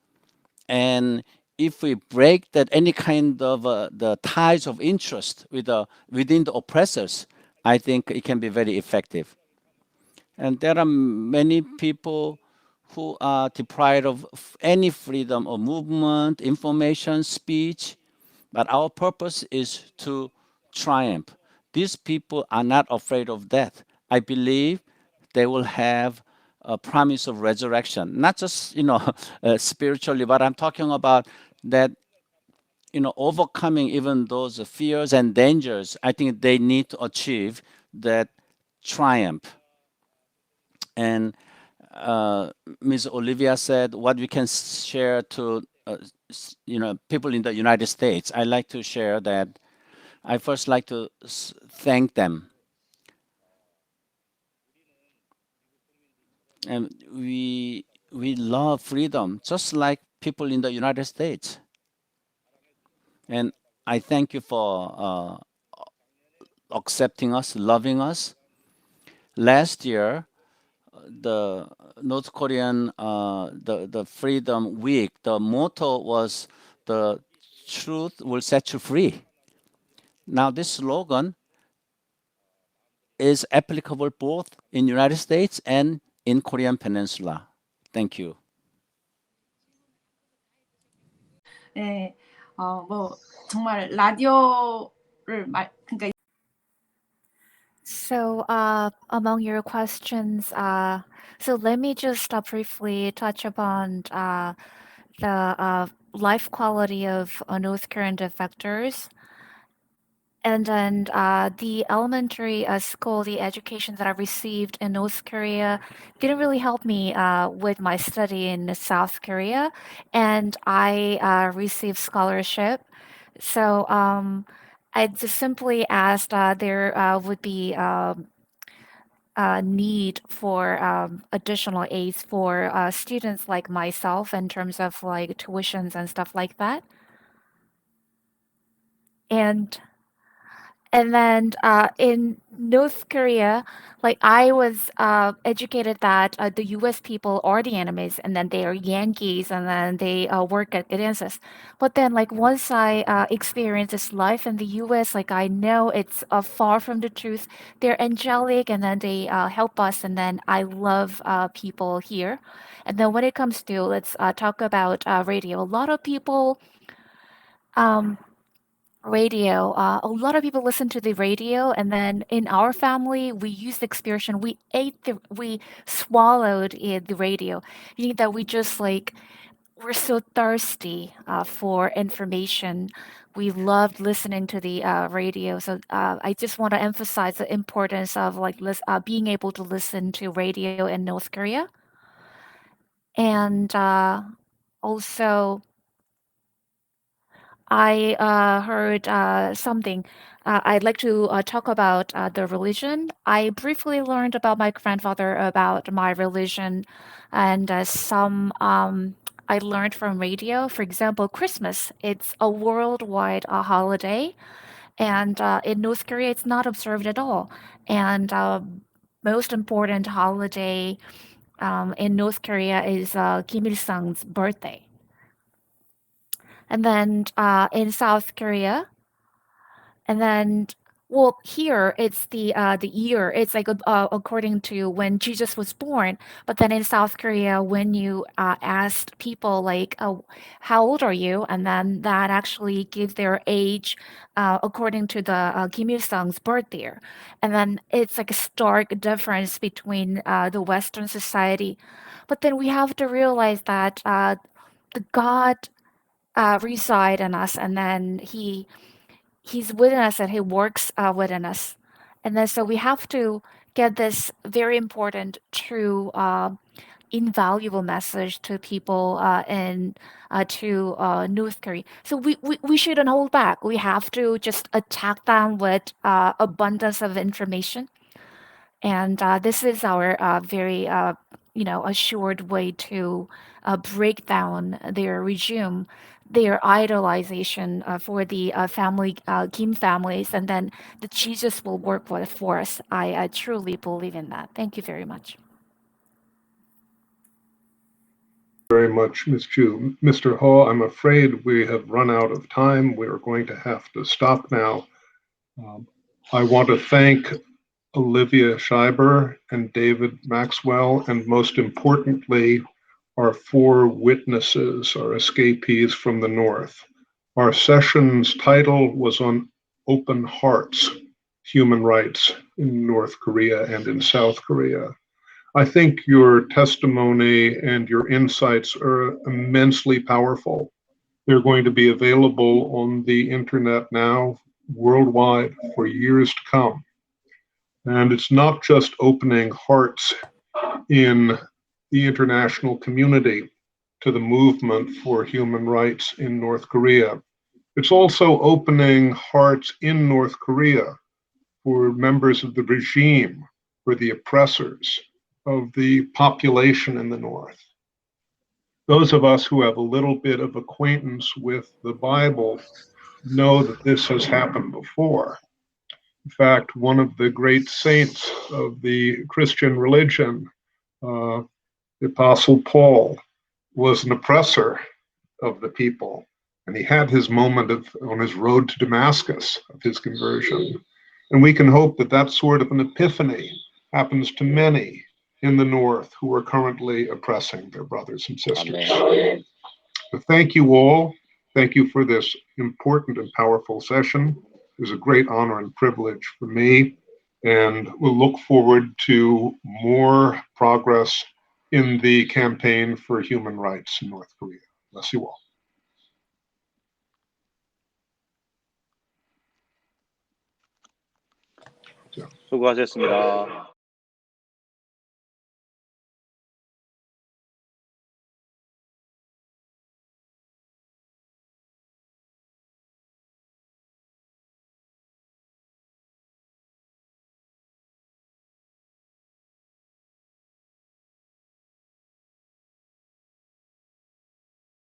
And if we break that any kind of the ties of interest within the oppressors, I think it can be very effective. And there are many people who are deprived of any freedom of movement, information, speech, but our purpose is to triumph. These people are not afraid of death. I believe they will have a promise of resurrection, not just spiritually, but I'm talking about that overcoming even those fears and dangers. I think they need to achieve that triumph. And Ms. Olivia said what we can share to people in the United States. I like to share that. I first like to thank them. And we love freedom, just like people in the United States. And I thank you for accepting us, loving us. Last year, the North Korean the Freedom Week, the motto was "The truth will set you free." Now, this slogan is applicable both in United States and in Korean Peninsula. Thank you. 네, 정말 라디오를 그러니까 So, among your questions, so let me just briefly touch upon the life quality of North Korean defectors. And then the elementary school, the education that I received in North Korea didn't really help me with my study in South Korea. And I received scholarship. So I just simply asked there would be a need for additional aids for students like myself in terms of like tuitions and stuff like that. And And then in North Korea, like I was educated that the U.S. people are the enemies, and then they are Yankees, and then they work against us. But then, like once I experience this life in the U.S., like I know it's far from the truth. They're angelic, and then they help us, and then I love people here. And then when it comes to let's talk about radio, a lot of people. Um, Radio. A lot of people listen to the radio, and then in our family, we use the expression we swallowed the radio. Meaning that we just like we're so thirsty for information. We loved listening to the radio. So I just want to emphasize the importance of like being able to listen to radio in North Korea, and also. I heard something. I'd like to talk about the religion. I briefly learned about my grandfather about my religion, and some I learned from radio. For example, Christmas. It's a worldwide holiday, and in North Korea, it's not observed at all. And most important holiday in North Korea is Kim Il Sung's birthday. And then in South Korea, and then well here it's the year. It's like according to when Jesus was born. But then in South Korea, when you asked people like, how old are you? And then that actually gives their age according to the Kim Il Sung's birth year. And then it's like a stark difference between the Western society. But then we have to realize that the God reside in us, and then he's within us, and he works within us. And then so we have to get this very important, true, invaluable message to people in to North Korea. So we shouldn't hold back. We have to just attack them with abundance of information. And this is our very, assured way to break down their regime, their idolization for the Kim families, and then the Jesus will work for us. I truly believe in that. Thank you very much. Very much, Ms. Chu. Mr. Ho, I'm afraid we have run out of time. We are going to have to stop now. I want to thank Olivia Schieber and David Maxwell, and most importantly, our 4 witnesses, our escapees from the North. Our session's title was on Open Hearts, Human Rights in North Korea and in South Korea. I think your testimony and your insights are immensely powerful. They're going to be available on the internet now, worldwide, for years to come. And it's not just opening hearts in the international community to the movement for human rights in North Korea. It's also opening hearts in North Korea for members of the regime, for the oppressors of the population in the North. Those of us who have a little bit of acquaintance with the Bible know that this has happened before. In fact, one of the great saints of the Christian religion, the Apostle Paul, was an oppressor of the people, and he had his moment on his road to Damascus of his conversion. And we can hope that that sort of an epiphany happens to many in the North who are currently oppressing their brothers and sisters. Amen. But thank you all. Thank you for this important and powerful session. It was a great honor and privilege for me, and we'll look forward to more progress in the campaign for human rights in North Korea. Bless you all. 수고하셨습니다.